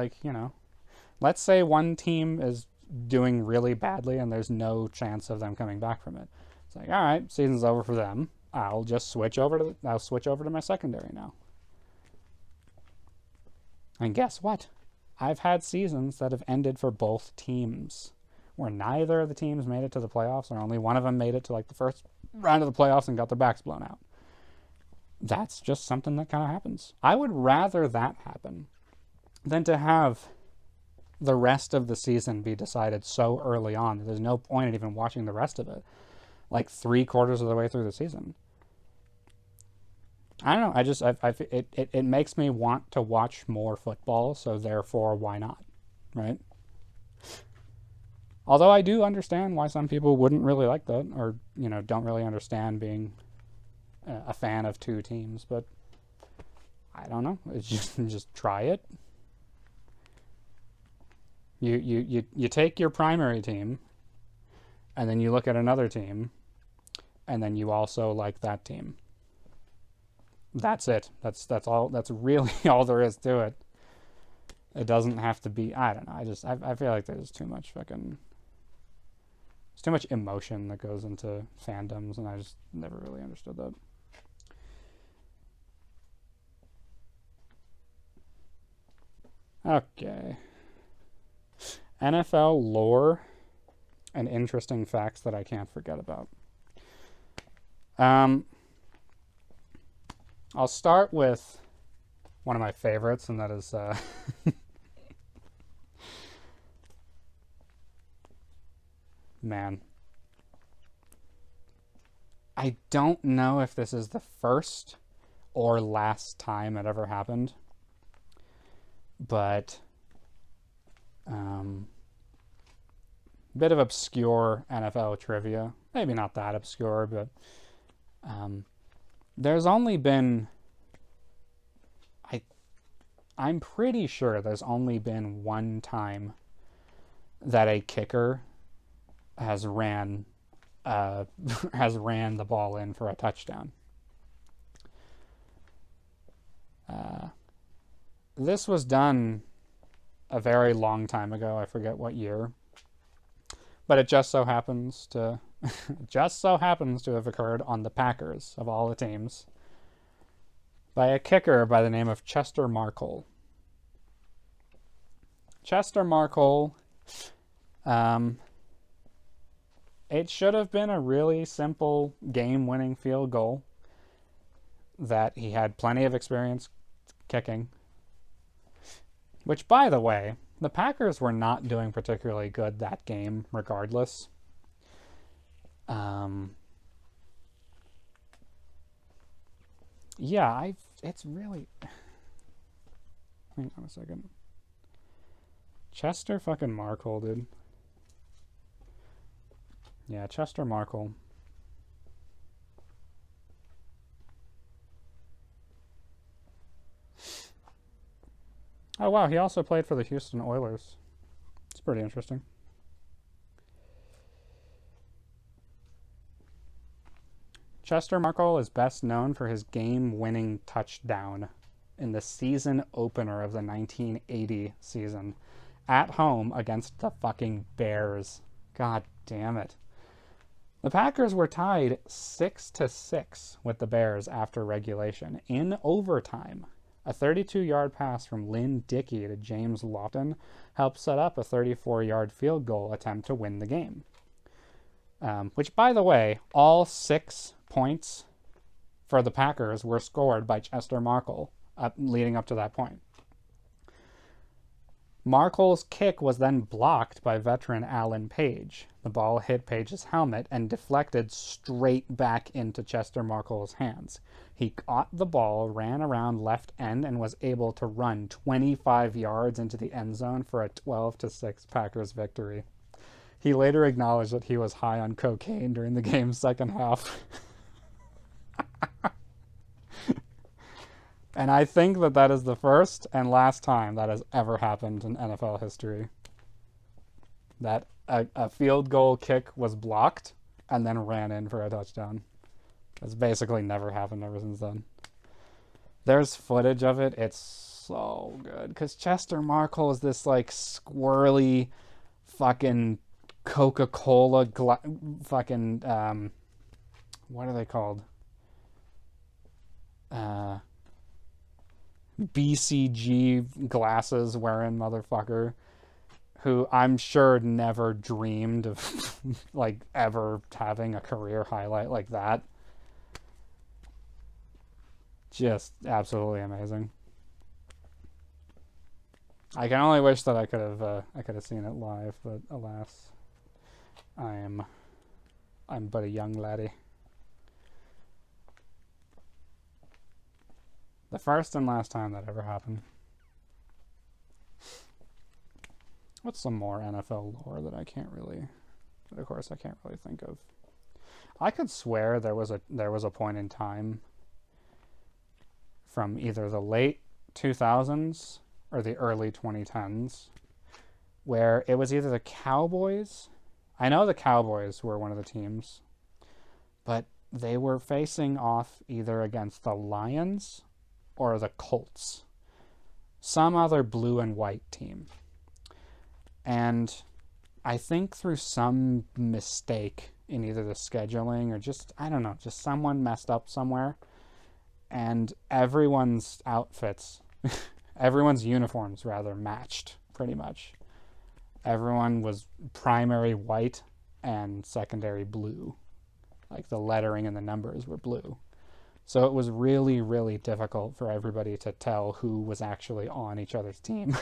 let's say one team is doing really badly and there's no chance of them coming back from it. It's like, all right, season's over for them. I'll switch over to my secondary now. And guess what? I've had seasons that have ended for both teams where neither of the teams made it to the playoffs, or only one of them made it to the first round of the playoffs and got their backs blown out. That's just something that kind of happens. I would rather that happen than to have the rest of the season be decided so early on that there's no point in even watching the rest of it, 3/4 of the way through the season. I don't know. It makes me want to watch more football, so therefore, why not, right? Although I do understand why some people wouldn't really like that, or don't really understand being a fan of two teams, but I don't know. It's just try it. You take your primary team, and then you look at another team, and then you also like that team. That's it. That's all. That's really all there is to it. It doesn't have to be. I don't know. I feel like there's too much too much emotion that goes into fandoms, and I just never really understood that. Okay. NFL lore and interesting facts that I can't forget about. Um, I'll start with one of my favorites, and that is man. I don't know if this is the first or last time it ever happened, but bit of obscure NFL trivia. Maybe not that obscure, but there's only been I'm pretty sure there's only been one time that a kicker has ran the ball in for a touchdown. This was done a very long time ago. I forget what year, but it just so happens to have occurred on the Packers of all the teams by a kicker by the name of Chester Markle. Chester Markle, it should have been a really simple game-winning field goal that he had plenty of experience kicking. Which, by the way, the Packers were not doing particularly good that game regardless. Yeah, it's really... Hang on a second. Chester fucking Markle, dude. Yeah, Chester Markle. Oh, wow, he also played for the Houston Oilers. It's pretty interesting. Chester Markle is best known for his game-winning touchdown in the season opener of the 1980 season at home against the fucking Bears. God damn it. The Packers were tied 6-6 with the Bears after regulation. In overtime, a 32-yard pass from Lynn Dickey to James Lofton helped set up a 34-yard field goal attempt to win the game. Which, by the way, all 6 points for the Packers were scored by Chester Markle leading up to that point. Markle's kick was then blocked by veteran Alan Page. The ball hit Page's helmet and deflected straight back into Chester Markle's hands. He caught the ball, ran around left end, and was able to run 25 yards into the end zone for a 12-6 Packers victory. He later acknowledged that he was high on cocaine during the game's second half. And I think that is the first and last time that has ever happened in NFL history. That a field goal kick was blocked and then ran in for a touchdown. That's basically never happened ever since then. There's footage of it. It's so good. Because Chester Markle is this, like, squirrely fucking Coca-Cola fucking, what are they called? BCG glasses wearing motherfucker who I'm sure never dreamed of like ever having a career highlight like that. Just absolutely amazing. I can only wish that I could have seen it live, but alas, I'm but a young laddie. The first and last time that ever happened. What's some more NFL lore that I can't really think of? I could swear there was a point in time from either the late 2000s or the early 2010s where it was either the Cowboys. I know the Cowboys were one of the teams, but they were facing off either against the Lions or the Colts, some other blue and white team. And I think through some mistake in either the scheduling or just someone messed up somewhere, and everyone's outfits Everyone's uniforms, rather, matched, pretty much. Everyone was primary white and secondary blue. Like, the lettering and the numbers were blue. So it was really, really difficult for everybody to tell who was actually on each other's team.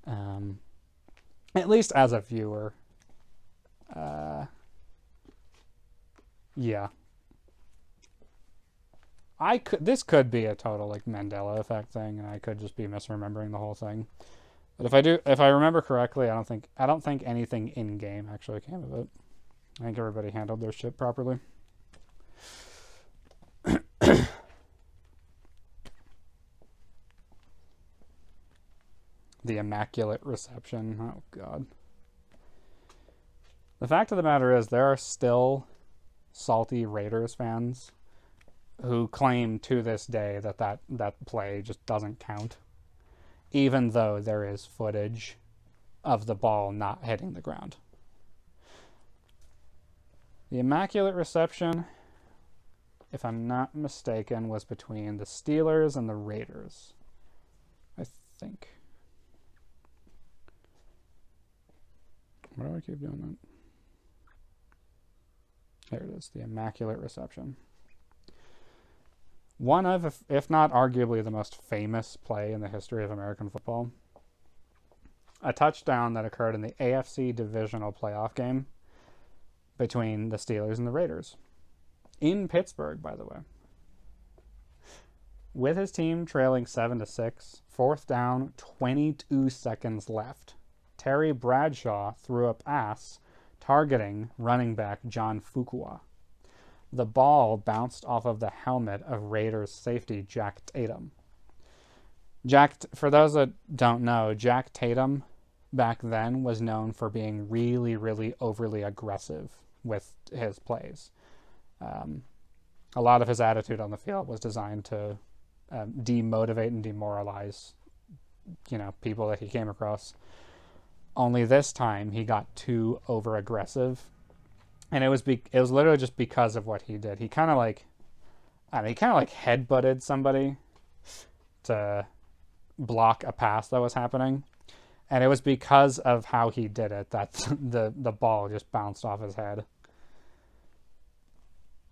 At least as a viewer. Yeah. This could be a total like Mandela effect thing, and I could just be misremembering the whole thing. But if I remember correctly, I don't think anything in game actually came of it. I think everybody handled their shit properly. The Immaculate Reception. Oh, God. The fact of the matter is, there are still salty Raiders fans who claim to this day that play just doesn't count, even though there is footage of the ball not hitting the ground. The Immaculate Reception, if I'm not mistaken, was between the Steelers and the Raiders, I think. Why do I keep doing that? There it is, the Immaculate Reception. One of, if not arguably the most famous play in the history of American football. A touchdown that occurred in the AFC divisional playoff game between the Steelers and the Raiders. In Pittsburgh, by the way. With his team trailing 7-6, fourth down, 22 seconds left. Terry Bradshaw threw a pass targeting running back John Fuqua. The ball bounced off of the helmet of Raiders safety Jack Tatum. For those that don't know, Jack Tatum back then was known for being really, really overly aggressive with his plays. A lot of his attitude on the field was designed to demotivate and demoralize, people that he came across. Only this time he got too over aggressive, and it was literally just because of what he did. He kind of headbutted somebody to block a pass that was happening, and it was because of how he did it that the ball just bounced off his head.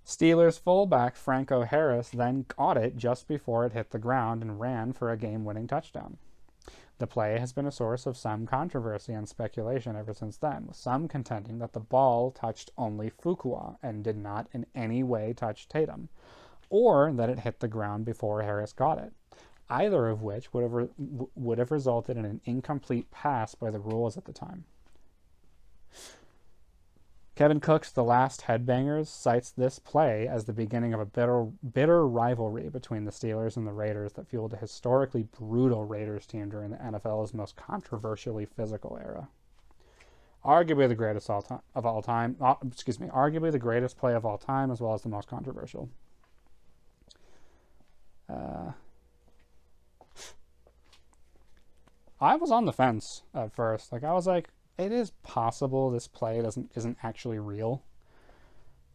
Steelers fullback Franco Harris then caught it just before it hit the ground and ran for a game-winning touchdown. The play has been a source of some controversy and speculation ever since then, with some contending that the ball touched only Fuqua and did not in any way touch Tatum, or that it hit the ground before Harris got it, either of which would have resulted in an incomplete pass by the rules at the time. Kevin Cook's The Last Headbangers cites this play as the beginning of a bitter rivalry between the Steelers and the Raiders that fueled a historically brutal Raiders team during the NFL's most controversially physical era. Arguably the greatest of all time, arguably the greatest play of all time, as well as the most controversial. I was on the fence at first. I was like, it is possible this play isn't actually real,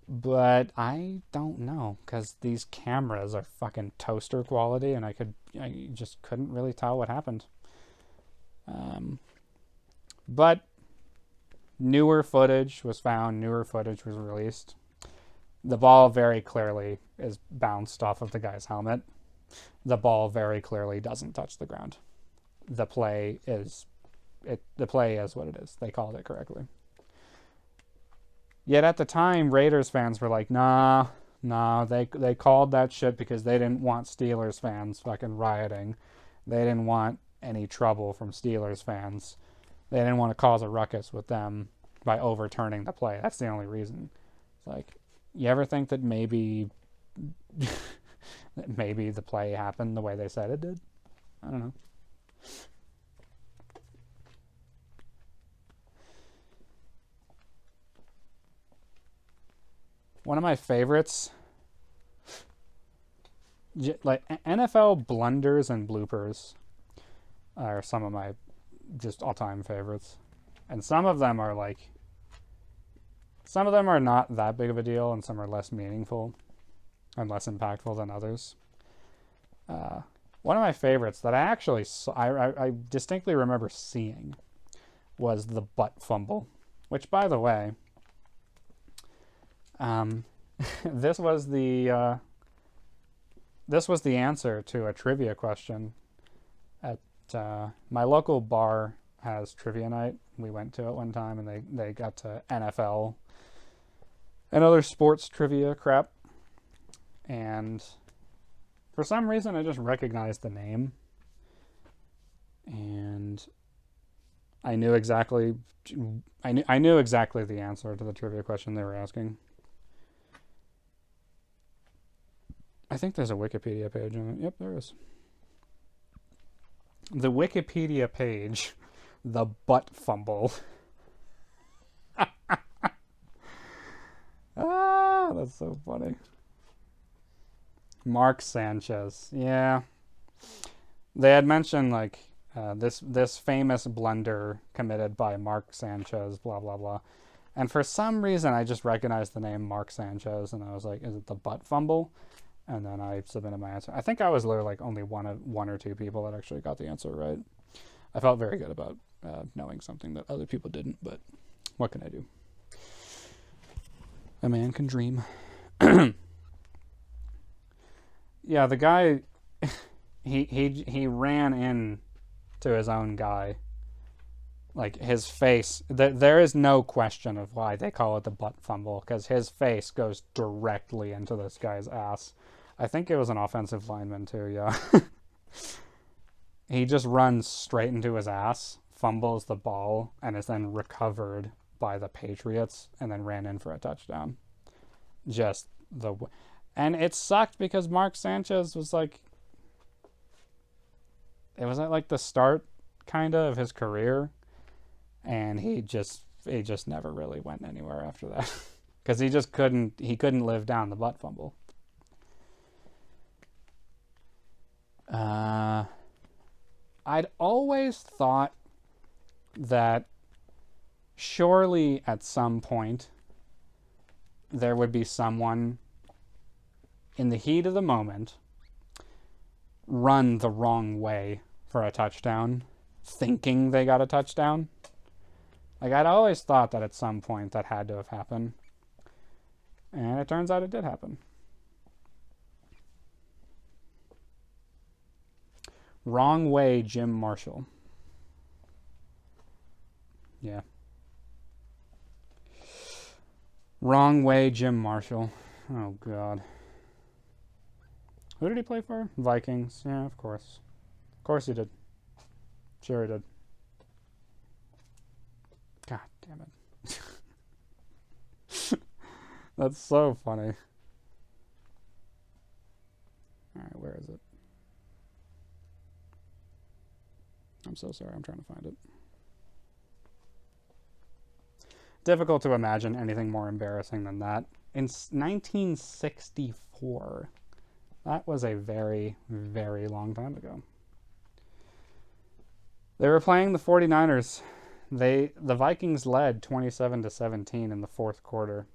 but I don't know, because these cameras are fucking toaster quality, and I just couldn't really tell what happened. But newer footage was found, newer footage was released. The ball very clearly is bounced off of the guy's helmet. The ball very clearly doesn't touch the ground. The play is what it is. They called it correctly. Yet at the time, Raiders fans were like, nah, they called that shit because they didn't want Steelers fans fucking rioting. They didn't want any trouble from Steelers fans. They didn't want to cause a ruckus with them by overturning the play. That's the only reason. It's like, you ever think that maybe the play happened the way they said it did? I don't know. One of my favorites, like NFL blunders and bloopers, are some of my just all-time favorites. And some of them are not that big of a deal, and some are less meaningful and less impactful than others. One of my favorites that I actually I distinctly remember seeing was the butt fumble, which, by the way, um, this was the answer to a trivia question at my local bar has trivia night. We went to it one time, and they got to NFL and other sports trivia crap, and for some reason I just recognized the name, and I knew exactly the answer to the trivia question they were asking. I think there's a Wikipedia page on it. Yep, there is. The Wikipedia page, the butt fumble. Ah, that's so funny. Mark Sanchez. Yeah. They had mentioned like this famous blunder committed by Mark Sanchez, blah blah blah. And for some reason I just recognized the name Mark Sanchez, and I was like, is it the butt fumble? And then I submitted my answer. I think I was literally like only one or two people that actually got the answer right. I felt very good about knowing something that other people didn't, but what can I do? A man can dream. Yeah, the guy, he ran in to his own guy. Like his face, there is no question of why they call it the butt fumble, because his face goes directly into this guy's ass. I think it was an offensive lineman too, yeah. He just runs straight into his ass, fumbles the ball, and is then recovered by the Patriots, and then ran in for a touchdown. And it sucked because Mark Sanchez was like, it was at like the start kind of his career, and he just never really went anywhere after that because he couldn't live down the butt fumble. I'd always thought that surely at some point there would be someone in the heat of the moment run the wrong way for a touchdown, thinking they got a touchdown. Like, I'd always thought that at some point that had to have happened. And it turns out it did happen. Wrong way, Jim Marshall. Yeah. Wrong way, Jim Marshall. Oh, God. Who did he play for? Vikings. Yeah, of course. Of course he did. Sure he did. God damn it. That's so funny. Alright, where is it? I'm so sorry, I'm trying to find it. Difficult to imagine anything more embarrassing than that. In 1964. That was a very, very long time ago. They were playing the 49ers. The Vikings led 27-17 in the fourth quarter.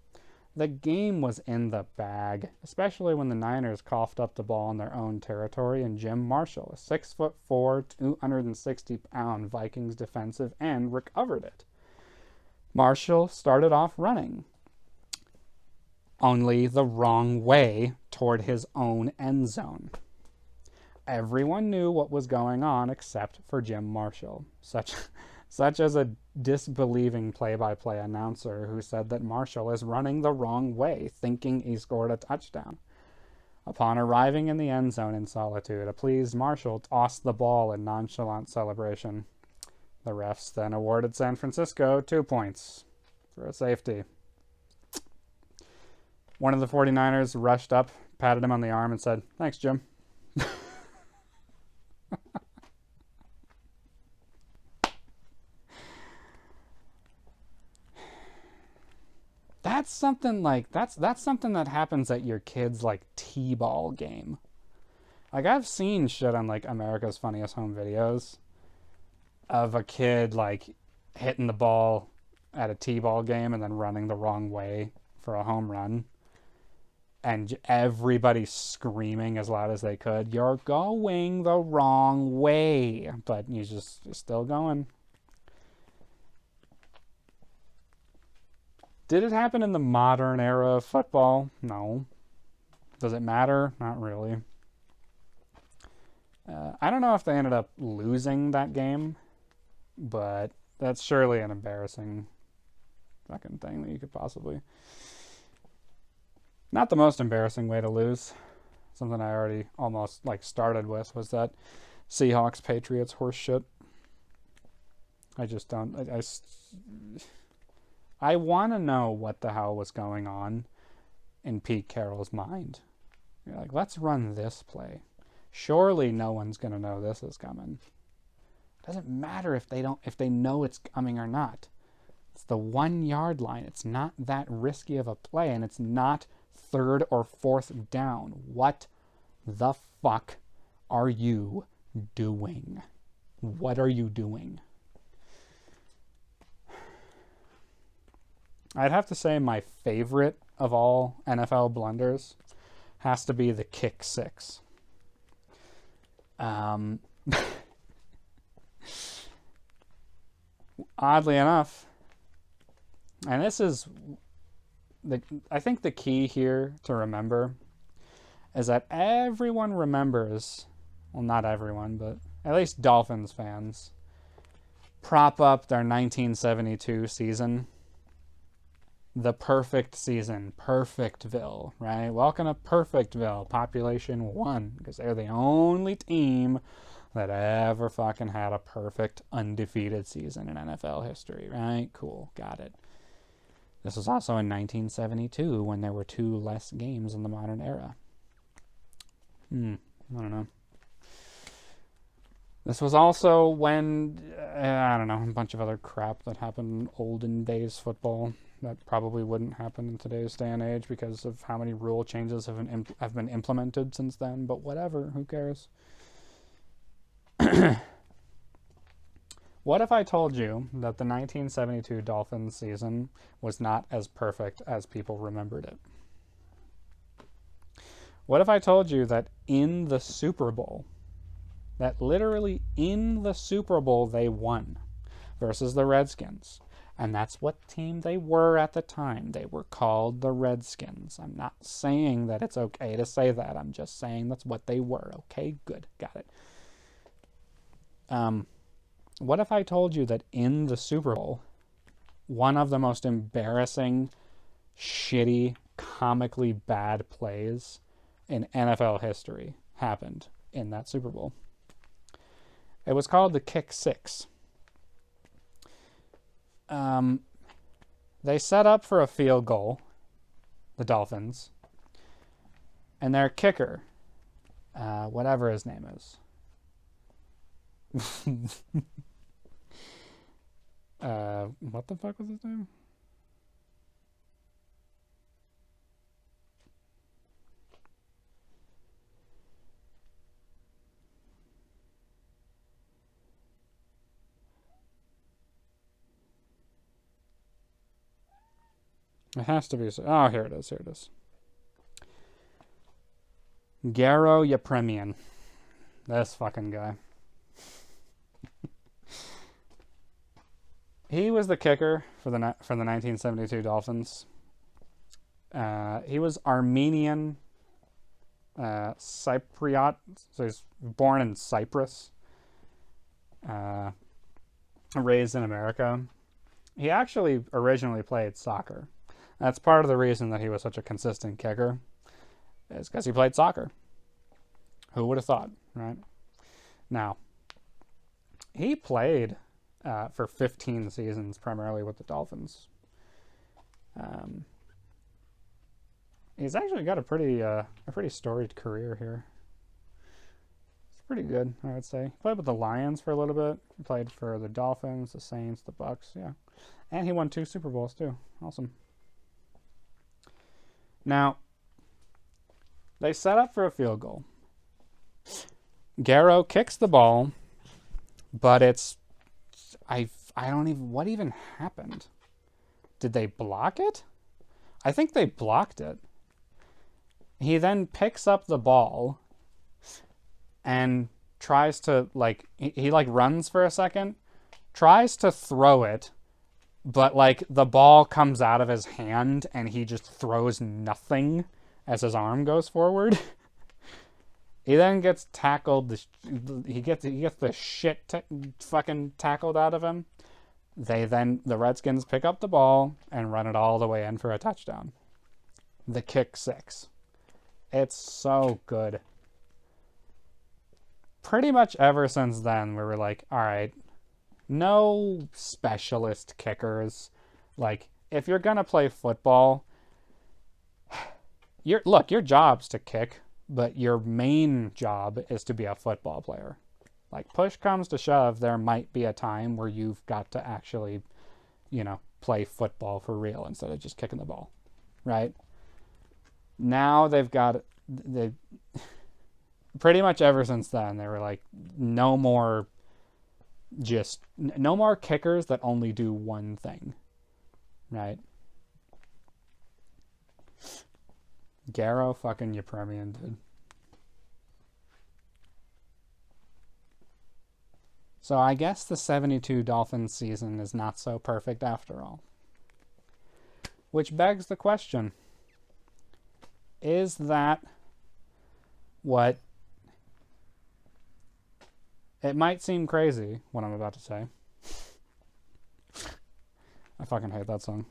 The game was in the bag, especially when the Niners coughed up the ball in their own territory, and Jim Marshall, a 6'4", 260-pound Vikings defensive end, recovered it. Marshall started off running, only the wrong way toward his own end zone. Everyone knew what was going on except for Jim Marshall, such as a disbelieving play-by-play announcer who said that Marshall is running the wrong way, thinking he scored a touchdown. Upon arriving in the end zone in solitude, a pleased Marshall tossed the ball in nonchalant celebration. The refs then awarded San Francisco 2 points for a safety. One of the 49ers rushed up, patted him on the arm, and said, "Thanks, Jim." That's something like that's something that happens at your kid's like t-ball game. Like, I've seen shit on like America's Funniest Home Videos of a kid like hitting the ball at a t-ball game and then running the wrong way for a home run. and everybody screaming as loud as they could, "You're going the wrong way," but you're still going. Did it happen in the modern era of football? No. Does it matter? Not really. I don't know if they ended up losing that game, but that's surely an embarrassing fucking thing that you could possibly... Not the most embarrassing way to lose. Something I already almost started with was that Seahawks Patriots horse shit. I just don't... I want to know what the hell was going on in Pete Carroll's mind. You're like, let's run this play. Surely no one's going to know this is coming. Doesn't matter if they know it's coming or not. It's the 1 yard line. It's not that risky of a play, and it's not 3rd or 4th down. What the fuck are you doing? What are you doing? I'd have to say my favorite of all NFL blunders has to be the kick six. Oddly enough, and this is I think the key here to remember is that everyone remembers, well, not everyone, but at least Dolphins fans prop up their 1972 season. The perfect season, Perfectville, right? Welcome to Perfectville, population 1, because they're the only team that ever fucking had a perfect undefeated season in NFL history, right? Cool, got it. This was also in 1972 when there were 2 less games in the modern era. I don't know. This was also when, I don't know, a bunch of other crap that happened in olden days football that probably wouldn't happen in today's day and age because of how many rule changes have been implemented since then. But whatever, who cares? What if I told you that the 1972 Dolphins season was not as perfect as people remembered it? What if I told you that in the Super Bowl, that literally in the Super Bowl they won versus the Redskins, and that's what team they were at the time. They were called the Redskins. I'm not saying that it's okay to say that. I'm just saying that's what they were. Okay, good, got it. What if I told you that in the Super Bowl, one of the most embarrassing, shitty, comically bad plays in NFL history happened in that Super Bowl? It was called the kick six. They set up for a field goal, the Dolphins, and their kicker, whatever his name is. What the fuck was his name? It has to be. Oh, here it is. Here it is. Garo Yepremian. This fucking guy. He was the kicker for the 1972 Dolphins. He was Armenian, Cypriot, so he's born in Cyprus, raised in America. He actually originally played soccer. That's part of the reason that he was such a consistent kicker, is because he played soccer. Who would have thought, right? Now, he played for 15 seasons, primarily with the Dolphins. He's actually got a pretty storied career here. It's pretty good, I would say. He played with the Lions for a little bit. He played for the Dolphins, the Saints, the Bucks, yeah. And he won 2 Super Bowls, too. Awesome. Now, they set up for a field goal. Garo kicks the ball, but it's... I don't even... What even happened? Did they block it? I think they blocked it. He then picks up the ball and tries to, like, he like runs for a second, tries to throw it, but like the ball comes out of his hand and he just throws nothing as his arm goes forward. He then gets tackled. He gets the shit fucking tackled out of him. The Redskins pick up the ball and run it all the way in for a touchdown. The kick six. It's so good. Pretty much ever since then, we were like, all right, no specialist kickers. Like, if you're gonna play football, your job's to kick, but your main job is to be a football player. Like, push comes to shove, there might be a time where you've got to actually, play football for real instead of just kicking the ball, right? Now they pretty much ever since then, they were like, no more kickers that only do one thing, right? Garrow fucking Yepremian, dude. So I guess the 72 Dolphins season is not so perfect after all. Which begs the question, is that what... It might seem crazy, what I'm about to say. I fucking hate that song.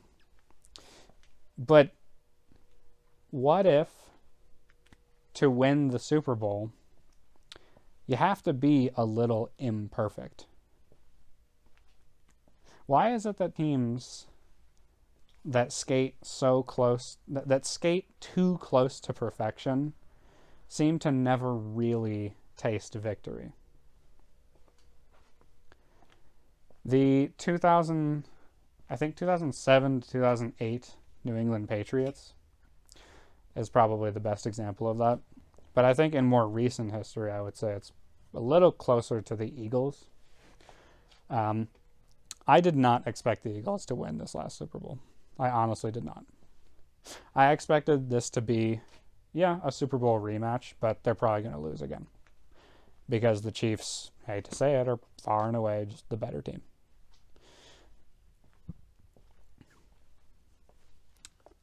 But what if, to win the Super Bowl, you have to be a little imperfect? Why is it that teams that skate so close, that skate too close to perfection, seem to never really taste victory? The 2007 to 2008 New England Patriots is probably the best example of that. But I think in more recent history, I would say it's a little closer to the Eagles. I did not expect the Eagles to win this last Super Bowl. I honestly did not. I expected this to be, a Super Bowl rematch, but they're probably going to lose again. Because the Chiefs, hate to say it, are far and away just the better team.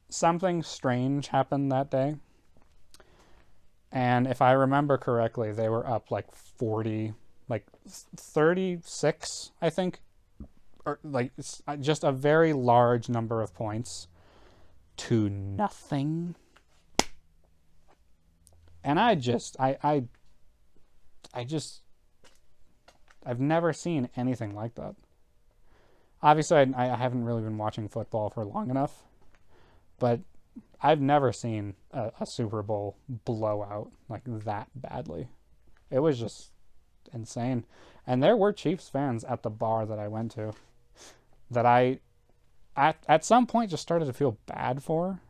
Something strange happened that day. And if I remember correctly, they were up like 36, I think. Or like just a very large number of points to nothing. And I've never seen anything like that. Obviously, I haven't really been watching football for long enough. But I've never seen a Super Bowl blowout like that badly. It was just insane. And there were Chiefs fans at the bar that I went to that I, at some point, just started to feel bad for.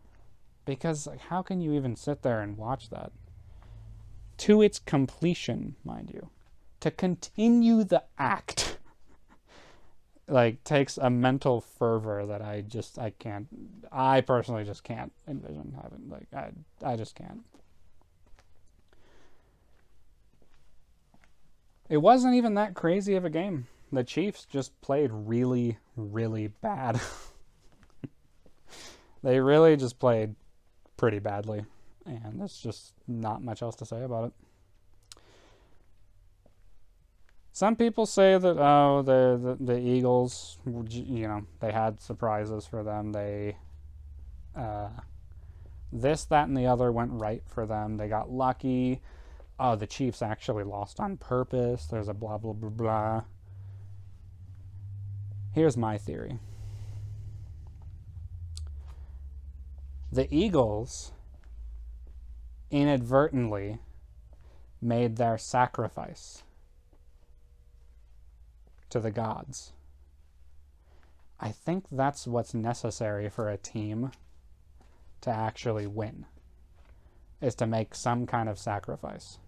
Because like, how can you even sit there and watch that? To its completion, mind you. To continue the act. Like, takes a mental fervor that I personally just can't envision having. Like, I just can't. It wasn't even that crazy of a game. The Chiefs just played really, really bad. They really just played pretty badly. And there's just not much else to say about it. Some people say that, the Eagles, they had surprises for them. They, this, that, and the other went right for them. They got lucky. Oh, the Chiefs actually lost on purpose. There's a blah, blah, blah, blah. Here's my theory. The Eagles inadvertently made their sacrifice to the gods. I think that's what's necessary for a team to actually win, is to make some kind of sacrifice.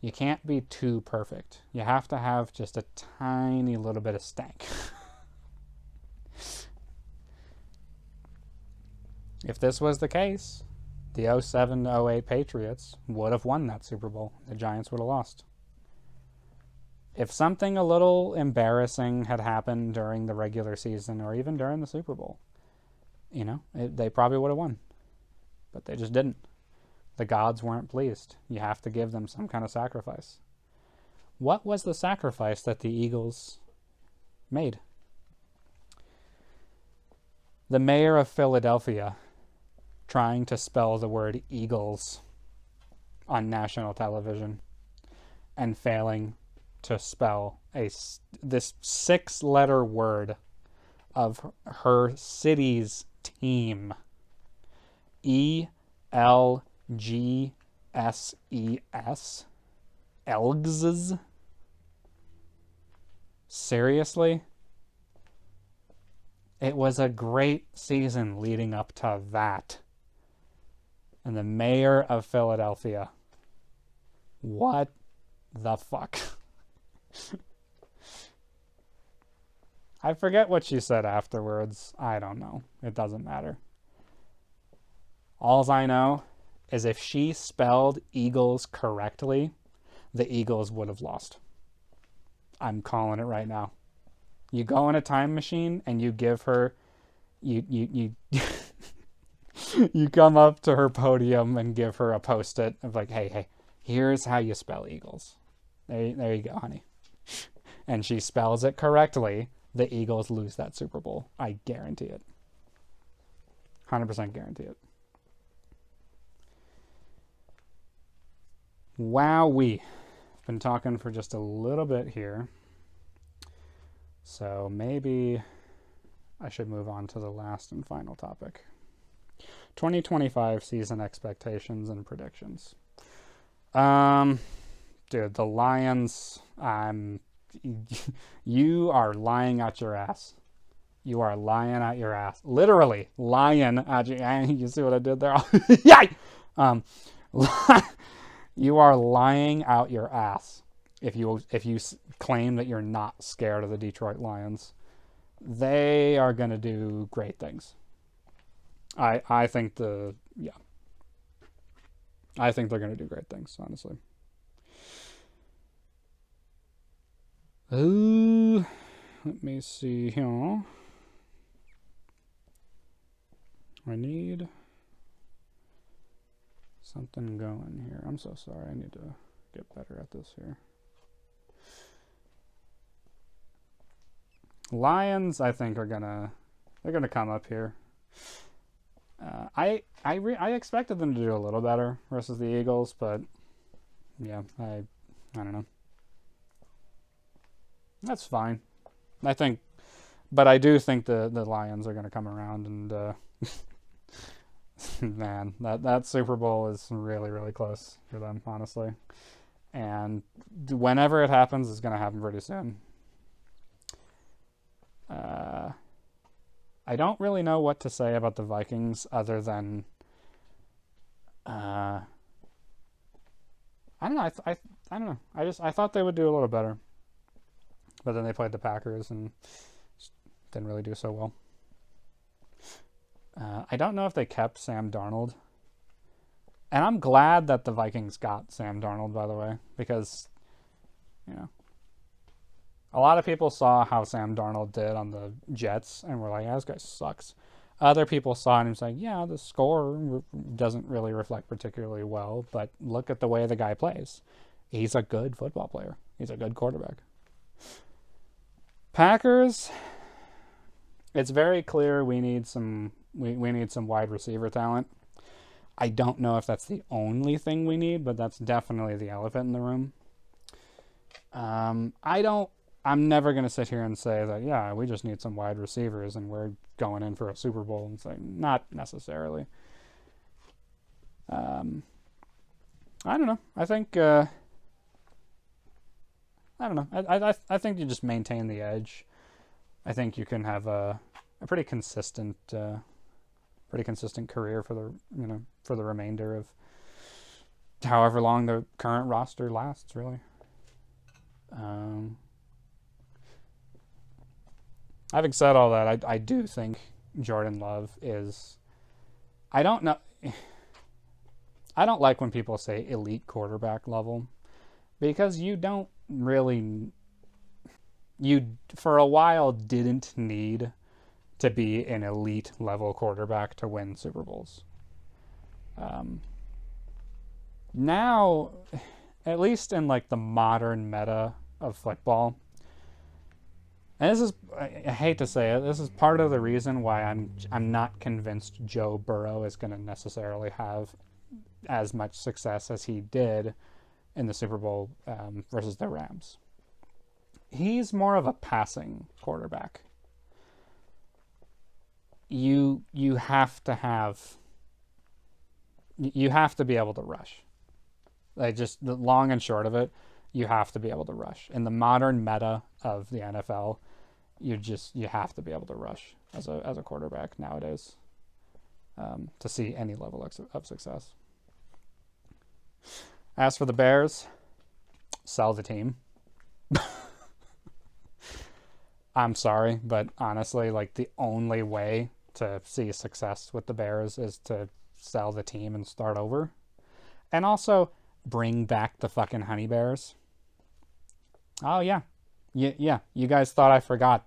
You can't be too perfect. You have to have just a tiny little bit of stank. If this was the case, The 07-08 Patriots would have won that Super Bowl. The Giants would have lost. If something a little embarrassing had happened during the regular season or even during the Super Bowl, they probably would have won. But they just didn't. The gods weren't pleased. You have to give them some kind of sacrifice. What was the sacrifice that the Eagles made? The mayor of Philadelphia trying to spell the word Eagles on national television and failing to spell this 6-letter word of her city's team. ELGSES? Elgs? Seriously? It was a great season leading up to that. And the mayor of Philadelphia. What the fuck? I forget what she said afterwards. I don't know. It doesn't matter. All I know is if she spelled Eagles correctly, the Eagles would have lost. I'm calling it right now. You go in a time machine and you give her, you you come up to her podium and give her a Post-it of like, hey, here's how you spell Eagles. There you go, honey. And she spells it correctly, the Eagles lose that Super Bowl. I guarantee it. 100% guarantee it. Wowee. Been talking for just a little bit here. So maybe I should move on to the last and final topic. 2025 season expectations and predictions. Dude, the Lions, you are lying out your ass. You are lying out your ass. Literally, lying out your ass. You see what I did there? Yay! You are lying out your ass if you claim that you're not scared of the Detroit Lions. They are going to do great things. I think they're going to do great things, honestly. Let me see here. I need something going here. I'm so sorry. I need to get better at this here. Lions, I think, they're gonna come up here. I expected them to do a little better versus the Eagles, but yeah, I don't know. That's fine. But I do think the Lions are going to come around and man, that Super Bowl is really, really close for them, honestly. And whenever it happens, it's going to happen pretty soon. I don't really know what to say about the Vikings other than I don't know. I don't know. I thought they would do a little better, but then they played the Packers and didn't really do so well. I don't know if they kept Sam Darnold, and I'm glad that the Vikings got Sam Darnold, by the way, because a lot of people saw how Sam Darnold did on the Jets and were like, yeah, this guy sucks. Other people saw it and was like, yeah, the score doesn't really reflect particularly well, but look at the way the guy plays. He's a good football player. He's a good quarterback. Packers, it's very clear we need some wide receiver talent. I don't know if that's the only thing we need, but that's definitely the elephant in the room. I'm never going to sit here and say that, yeah, we just need some wide receivers and we're going in for a Super Bowl and saying, not necessarily. I don't know. I think, I don't know. I think you just maintain the edge. I think you can have a pretty consistent career for the remainder of however long the current roster lasts, really. Having said all that, I do think Jordan Love is... I don't know... I don't like when people say elite quarterback level because you don't really, you for a while didn't need to be an elite level quarterback to win Super Bowls. Um, Now, at least in like the modern meta of football, and this is, I hate to say it, this is part of the reason why I'm not convinced Joe Burrow is going to necessarily have as much success as he did in the Super Bowl versus the Rams. He's more of a passing quarterback. You have to have you have to be able to rush. Like, just the long and short of it, you have to be able to rush. In the modern meta of the NFL, you have to be able to rush as a quarterback nowadays to see any level of success. As for the Bears, sell the team. I'm sorry, but honestly, like, the only way to see success with the Bears is to sell the team and start over. And also bring back the fucking Honey Bears. Oh yeah. Yeah, you guys thought I forgot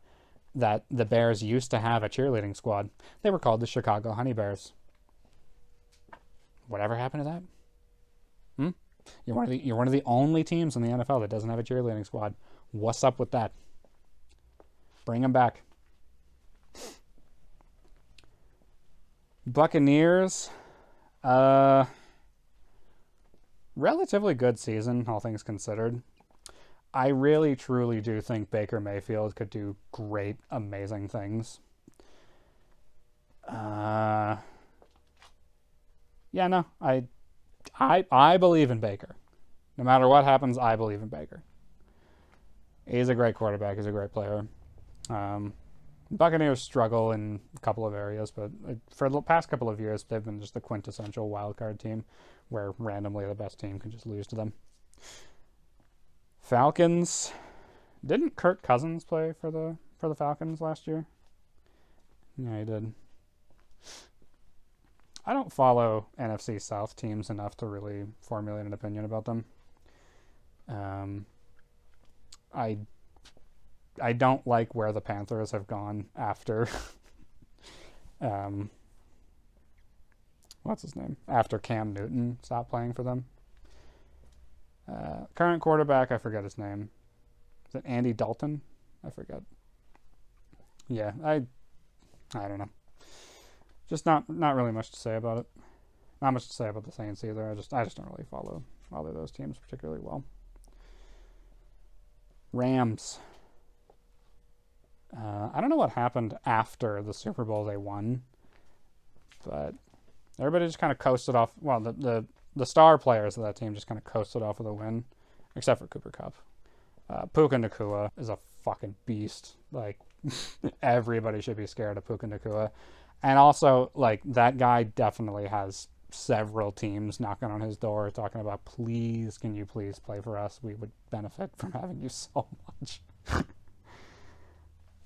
that the Bears used to have a cheerleading squad. They were called the Chicago Honey Bears. Whatever happened to that? Hmm? You're one of the only teams in the NFL that doesn't have a cheerleading squad. What's up with that? Bring them back. Buccaneers, relatively good season, all things considered. I really, truly do think Baker Mayfield could do great, amazing things. Yeah, no, I believe in Baker. No matter what happens, I believe in Baker. He's a great quarterback. He's a great player. Um, Buccaneers struggle in a couple of areas, but for the past couple of years, they've been just the quintessential wildcard team where randomly the best team can just lose to them. Falcons. Didn't Kirk Cousins play for the Falcons last year? Yeah, he did. I don't follow NFC South teams enough to really formulate an opinion about them. Um, I I don't like where the Panthers have gone after um, what's his name? After Cam Newton stopped playing for them. Current quarterback, I forget his name. Is it Andy Dalton? I forget. Yeah, I don't know. Just not really much to say about it. Not much to say about the Saints either. I just don't really follow either of those teams particularly well. Rams. I don't know what happened after the Super Bowl they won, but everybody just kind of coasted off. Well, the star players of that team just kind of coasted off with a win, except for Cooper Kupp. Puka Nacua is a fucking beast. Like, everybody should be scared of Puka Nacua. And also, like, that guy definitely has several teams knocking on his door talking about, please, can you please play for us? We would benefit from having you so much.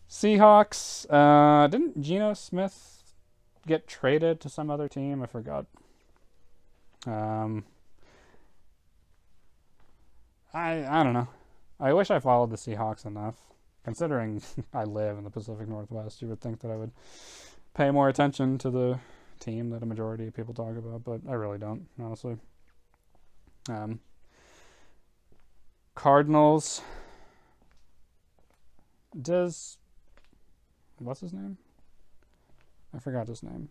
Seahawks. Didn't Geno Smith get traded to some other team? I forgot. I don't know. I wish I followed the Seahawks enough. Considering I live in the Pacific Northwest, you would think that I would pay more attention to the team that a majority of people talk about, but I really don't, honestly. Cardinals. What's his name? I forgot his name.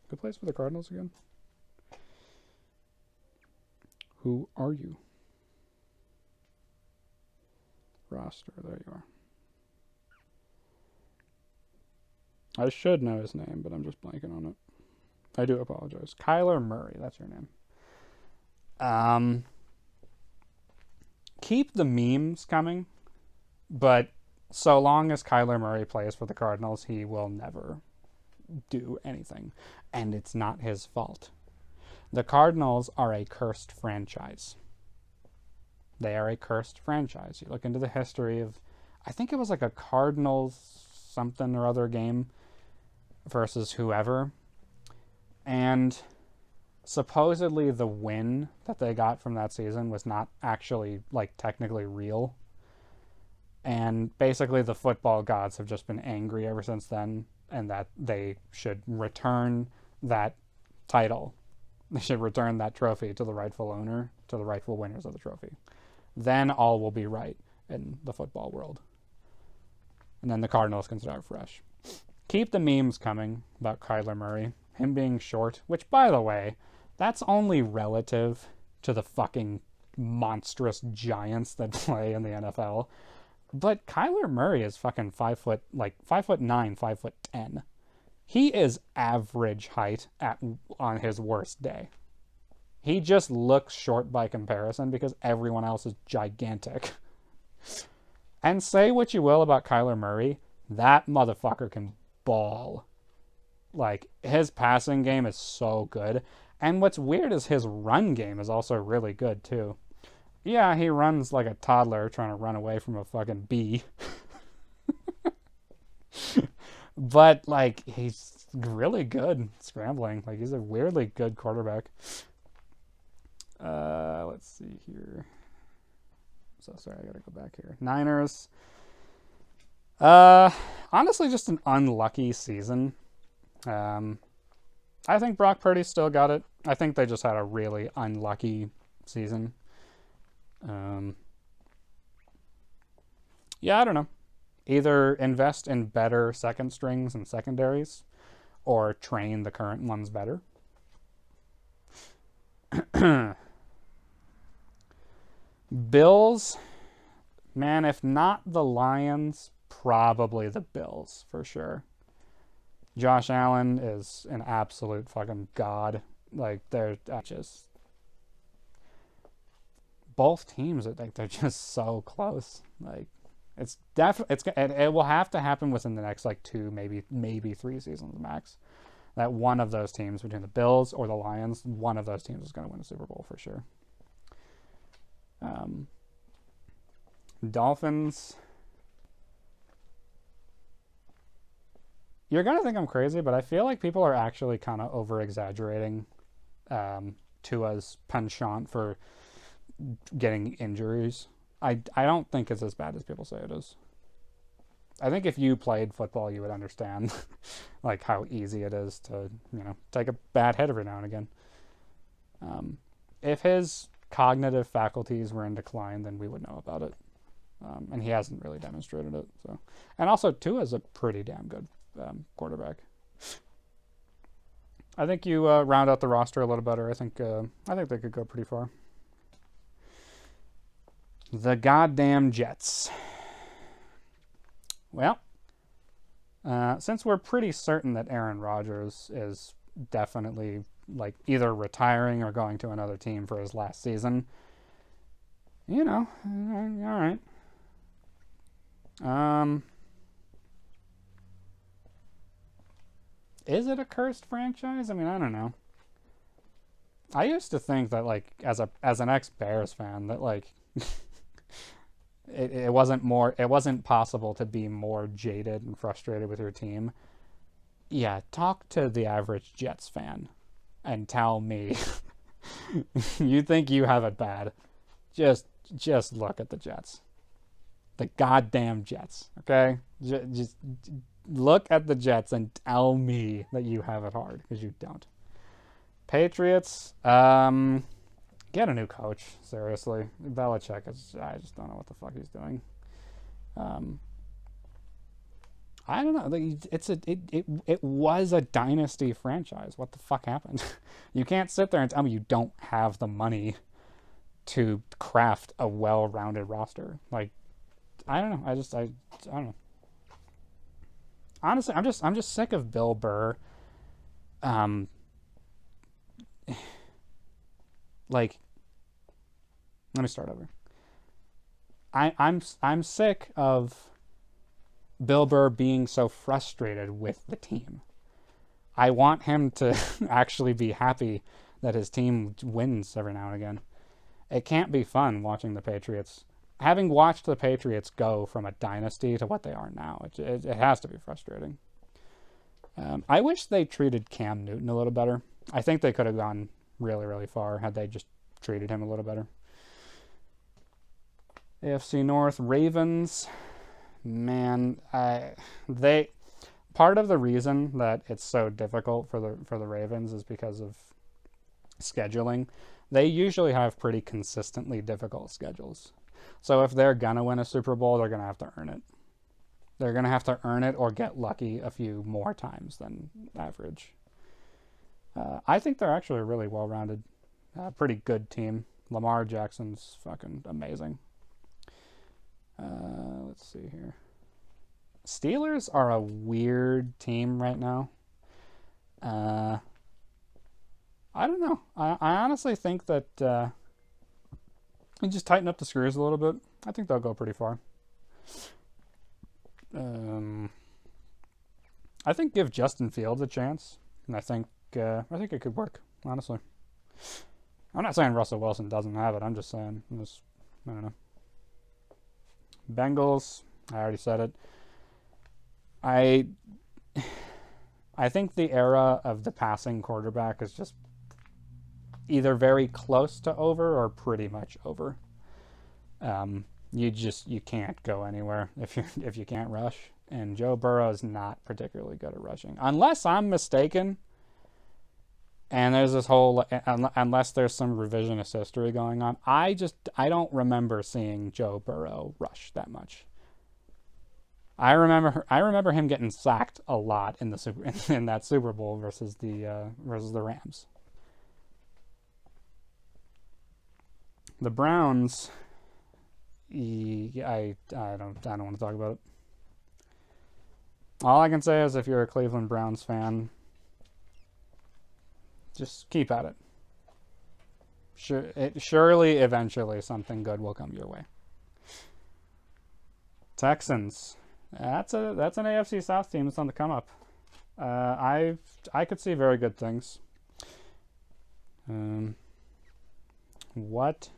Who plays for the Cardinals again? Who are you? Roster. There you are. I should know his name, but I'm just blanking on it. I do apologize. Kyler Murray. That's your name. Keep the memes coming, but so long as Kyler Murray plays for the Cardinals, he will never do anything. And it's not his fault. The Cardinals are a cursed franchise. They are a cursed franchise. You look into the history of, I think it was like a Cardinals something or other game versus whoever. And supposedly the win that they got from that season was not actually like technically real. And basically the football gods have just been angry ever since then, and that they should return that title. They should return that trophy to the rightful owner, to the rightful winners of the trophy. Then all will be right in the football world. And then the Cardinals can start fresh. Keep the memes coming about Kyler Murray, him being short, which, by the way, that's only relative to the fucking monstrous giants that play in the NFL. But Kyler Murray is fucking 5'9", 5'10". He is average height on his worst day. He just looks short by comparison because everyone else is gigantic. And say what you will about Kyler Murray, that motherfucker can ball. Like, his passing game is so good. And what's weird is his run game is also really good, too. Yeah, he runs like a toddler trying to run away from a fucking bee. But, like, he's really good scrambling. Like, he's a weirdly good quarterback. Let's see here. So sorry, I gotta go back here. Niners. Honestly, just an unlucky season. I think Brock Purdy still got it. I think they just had a really unlucky season. Yeah, I don't know. Either invest in better second strings and secondaries, or train the current ones better. Bills, man, if not the Lions, probably the Bills for sure. Josh Allen is an absolute fucking god. Like, they're just both teams. Like, they're just so close. Like, it's definitely it will have to happen within the next like 2, maybe 3 seasons max. That one of those teams, between the Bills or the Lions, one of those teams is going to win a Super Bowl for sure. Dolphins. You're going to think I'm crazy, but I feel like people are actually kind of over-exaggerating Tua's penchant for getting injuries. I don't think it's as bad as people say it is. I think if you played football, you would understand like how easy it is to, take a bad hit every now and again. If his cognitive faculties were in decline, then we would know about it. And he hasn't really demonstrated it. So, and also Tua's a pretty damn good quarterback. I think you round out the roster a little better. I think they could go pretty far. The goddamn Jets. Well, since we're pretty certain that Aaron Rodgers is definitely like either retiring or going to another team for his last season, all right. Is it a cursed franchise? I mean, I don't know. I used to think that, like, as an ex-Bears fan, that like it wasn't possible to be more jaded and frustrated with your team. Yeah, talk to the average Jets fan and tell me you think you have it bad. Just look at the Jets. The goddamn Jets, okay? Just look at the Jets and tell me that you have it hard, because you don't. Patriots, get a new coach, seriously. Belichick I just don't know what the fuck he's doing. I don't know. It was a dynasty franchise. What the fuck happened? You can't sit there and tell me you don't have the money to craft a well-rounded roster. Like, I don't know. I don't know. Honestly, I'm just sick of Bill Burr. Like, let me start over. I'm sick of Bill Burr being so frustrated with the team. I want him to actually be happy that his team wins every now and again. It can't be fun watching the Patriots. Having watched the Patriots go from a dynasty to what they are now, it has to be frustrating. I wish they treated Cam Newton a little better. I think they could have gone really, really far had they just treated him a little better. AFC North, Ravens. Man, they part of the reason that it's so difficult for the Ravens is because of scheduling. They usually have pretty consistently difficult schedules. So if they're gonna win a Super Bowl, they're gonna have to earn it. They're gonna have to earn it or get lucky a few more times than average. I think they're actually a really well-rounded, pretty good team. Lamar Jackson's fucking amazing. Let's see here. Steelers are a weird team right now. I don't know. I honestly think that you just tighten up the screws a little bit. I think they'll go pretty far. I think give Justin Fields a chance, and I think it could work. Honestly, I'm not saying Russell Wilson doesn't have it. I'm just saying, I don't know. Bengals. I already said it. I think the era of the passing quarterback is just either very close to over or pretty much over. You can't go anywhere if you can't rush, and Joe Burrow is not particularly good at rushing, unless I'm mistaken. And there's this whole unless there's some revisionist history going on. I don't remember seeing Joe Burrow rush that much. I remember him getting sacked a lot in that Super Bowl versus the Rams. The Browns, I don't want to talk about it. All I can say is if you're a Cleveland Browns fan, just keep at it. Surely, eventually, something good will come your way. Texans. That's an AFC South team that's on the come up. I could see very good things. What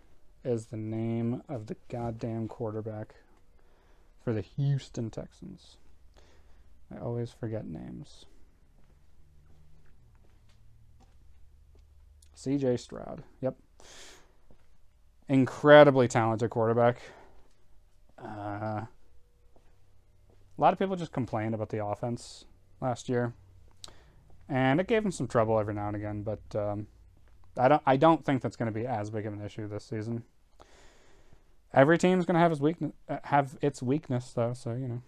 is the name of the goddamn quarterback for the Houston Texans? I always forget names. CJ Stroud. Yep. Incredibly talented quarterback. A lot of people just complained about the offense last year, and it gave him some trouble every now and again. But I don't think that's going to be as big of an issue this season. Every team's going to have its weakness, though. So what are you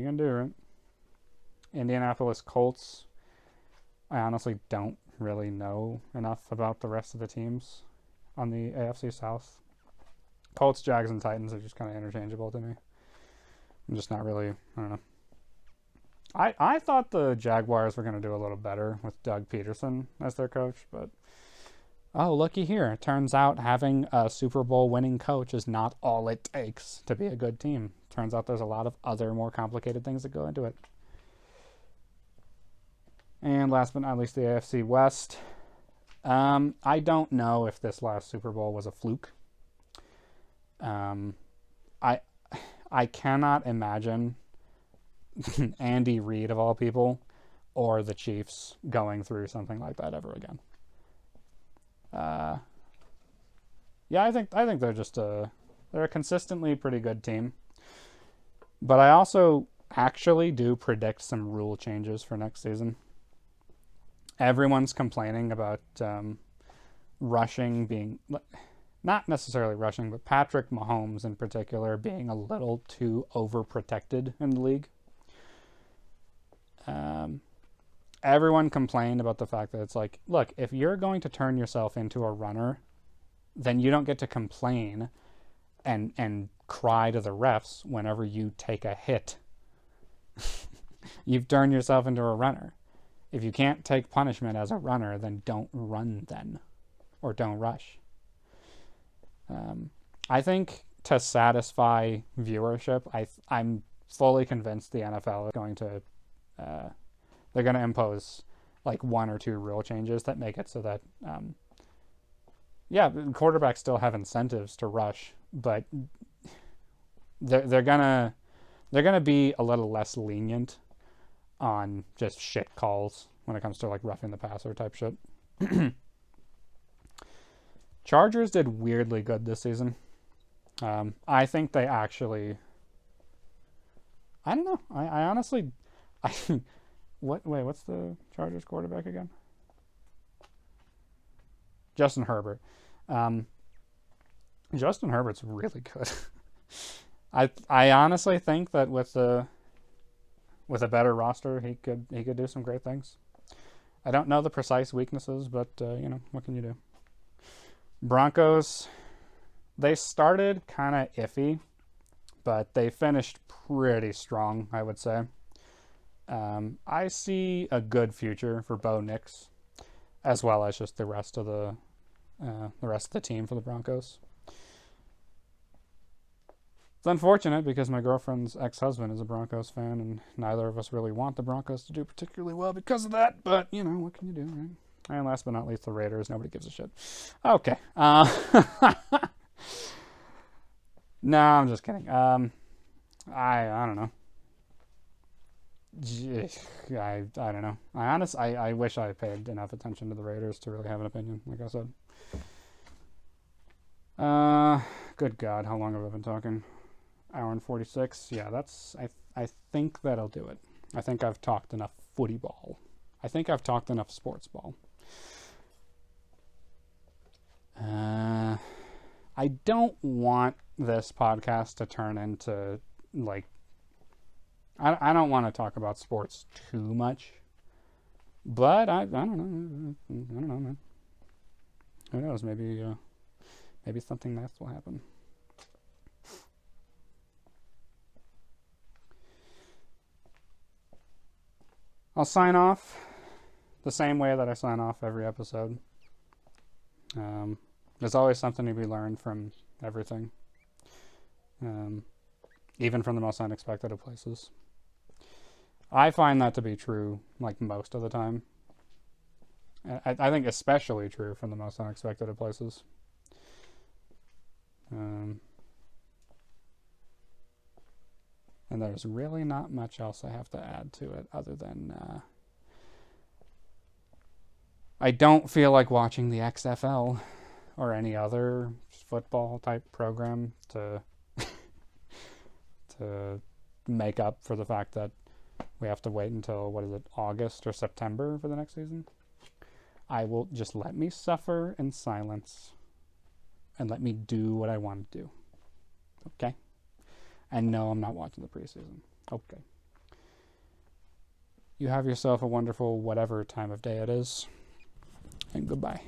going to do, right? Indianapolis Colts. I honestly don't really know enough about the rest of the teams on the AFC South. Colts, Jags, and Titans are just kind of interchangeable to me. I'm just not really, I don't know. I thought the Jaguars were going to do a little better with Doug Peterson as their coach, but oh, looky here. It turns out having a Super Bowl winning coach is not all it takes to be a good team. Turns out there's a lot of other more complicated things that go into it. And last but not least, the AFC West. I don't know if this last Super Bowl was a fluke. I cannot imagine Andy Reid, of all people, or the Chiefs going through something like that ever again. Yeah, I think they're they're a consistently pretty good team. But I also actually do predict some rule changes for next season. Everyone's complaining about rushing being, not necessarily rushing, but Patrick Mahomes in particular being a little too overprotected in the league. Everyone complained about the fact that it's like, look, if you're going to turn yourself into a runner, then you don't get to complain and cry to the refs whenever you take a hit. You've turned yourself into a runner. If you can't take punishment as a runner, then don't run then, or don't rush. I think to satisfy viewership, I'm fully convinced the NFL is going to they're going to impose like one or two rule changes that make it so that quarterbacks still have incentives to rush, but they're gonna be a little less lenient on just shit calls when it comes to like roughing the passer type shit. Chargers did weirdly good this season. I think they actually. I don't know. I honestly, I what? Wait, what's the Chargers quarterback again? Justin Herbert. Um, Justin Herbert's really good. I honestly think that with a better roster, he could do some great things. I don't know the precise weaknesses, but what can you do? Broncos, they started kind of iffy, but they finished pretty strong, I would say. I see a good future for Bo Nix, as well as just the rest of the team for the Broncos. It's unfortunate because my girlfriend's ex-husband is a Broncos fan, and neither of us really want the Broncos to do particularly well because of that. But what can you do, right? And last but not least, the Raiders. Nobody gives a shit. Okay. No, I'm just kidding. I don't know. I don't know. I wish I paid enough attention to the Raiders to really have an opinion. Like I said. Good God, how long have I been talking? Hour and 46. Yeah, I think that'll do it. I think I've talked enough footy ball. I think I've talked enough sports ball. I don't want this podcast to turn into like. I don't want to talk about sports too much, but I don't know. I don't know, man. Who knows? Maybe something nice will happen. I'll sign off the same way that I sign off every episode. There's always something to be learned from everything, even from the most unexpected of places. I find that to be true, like, most of the time. I think especially true from the most unexpected of places. And there's really not much else I have to add to it other than I don't feel like watching the XFL or any other football type program to make up for the fact that we have to wait until, August or September for the next season. I will just let me suffer in silence and let me do what I want to do. Okay? And no, I'm not watching the preseason. Okay. You have yourself a wonderful whatever time of day it is. And goodbye.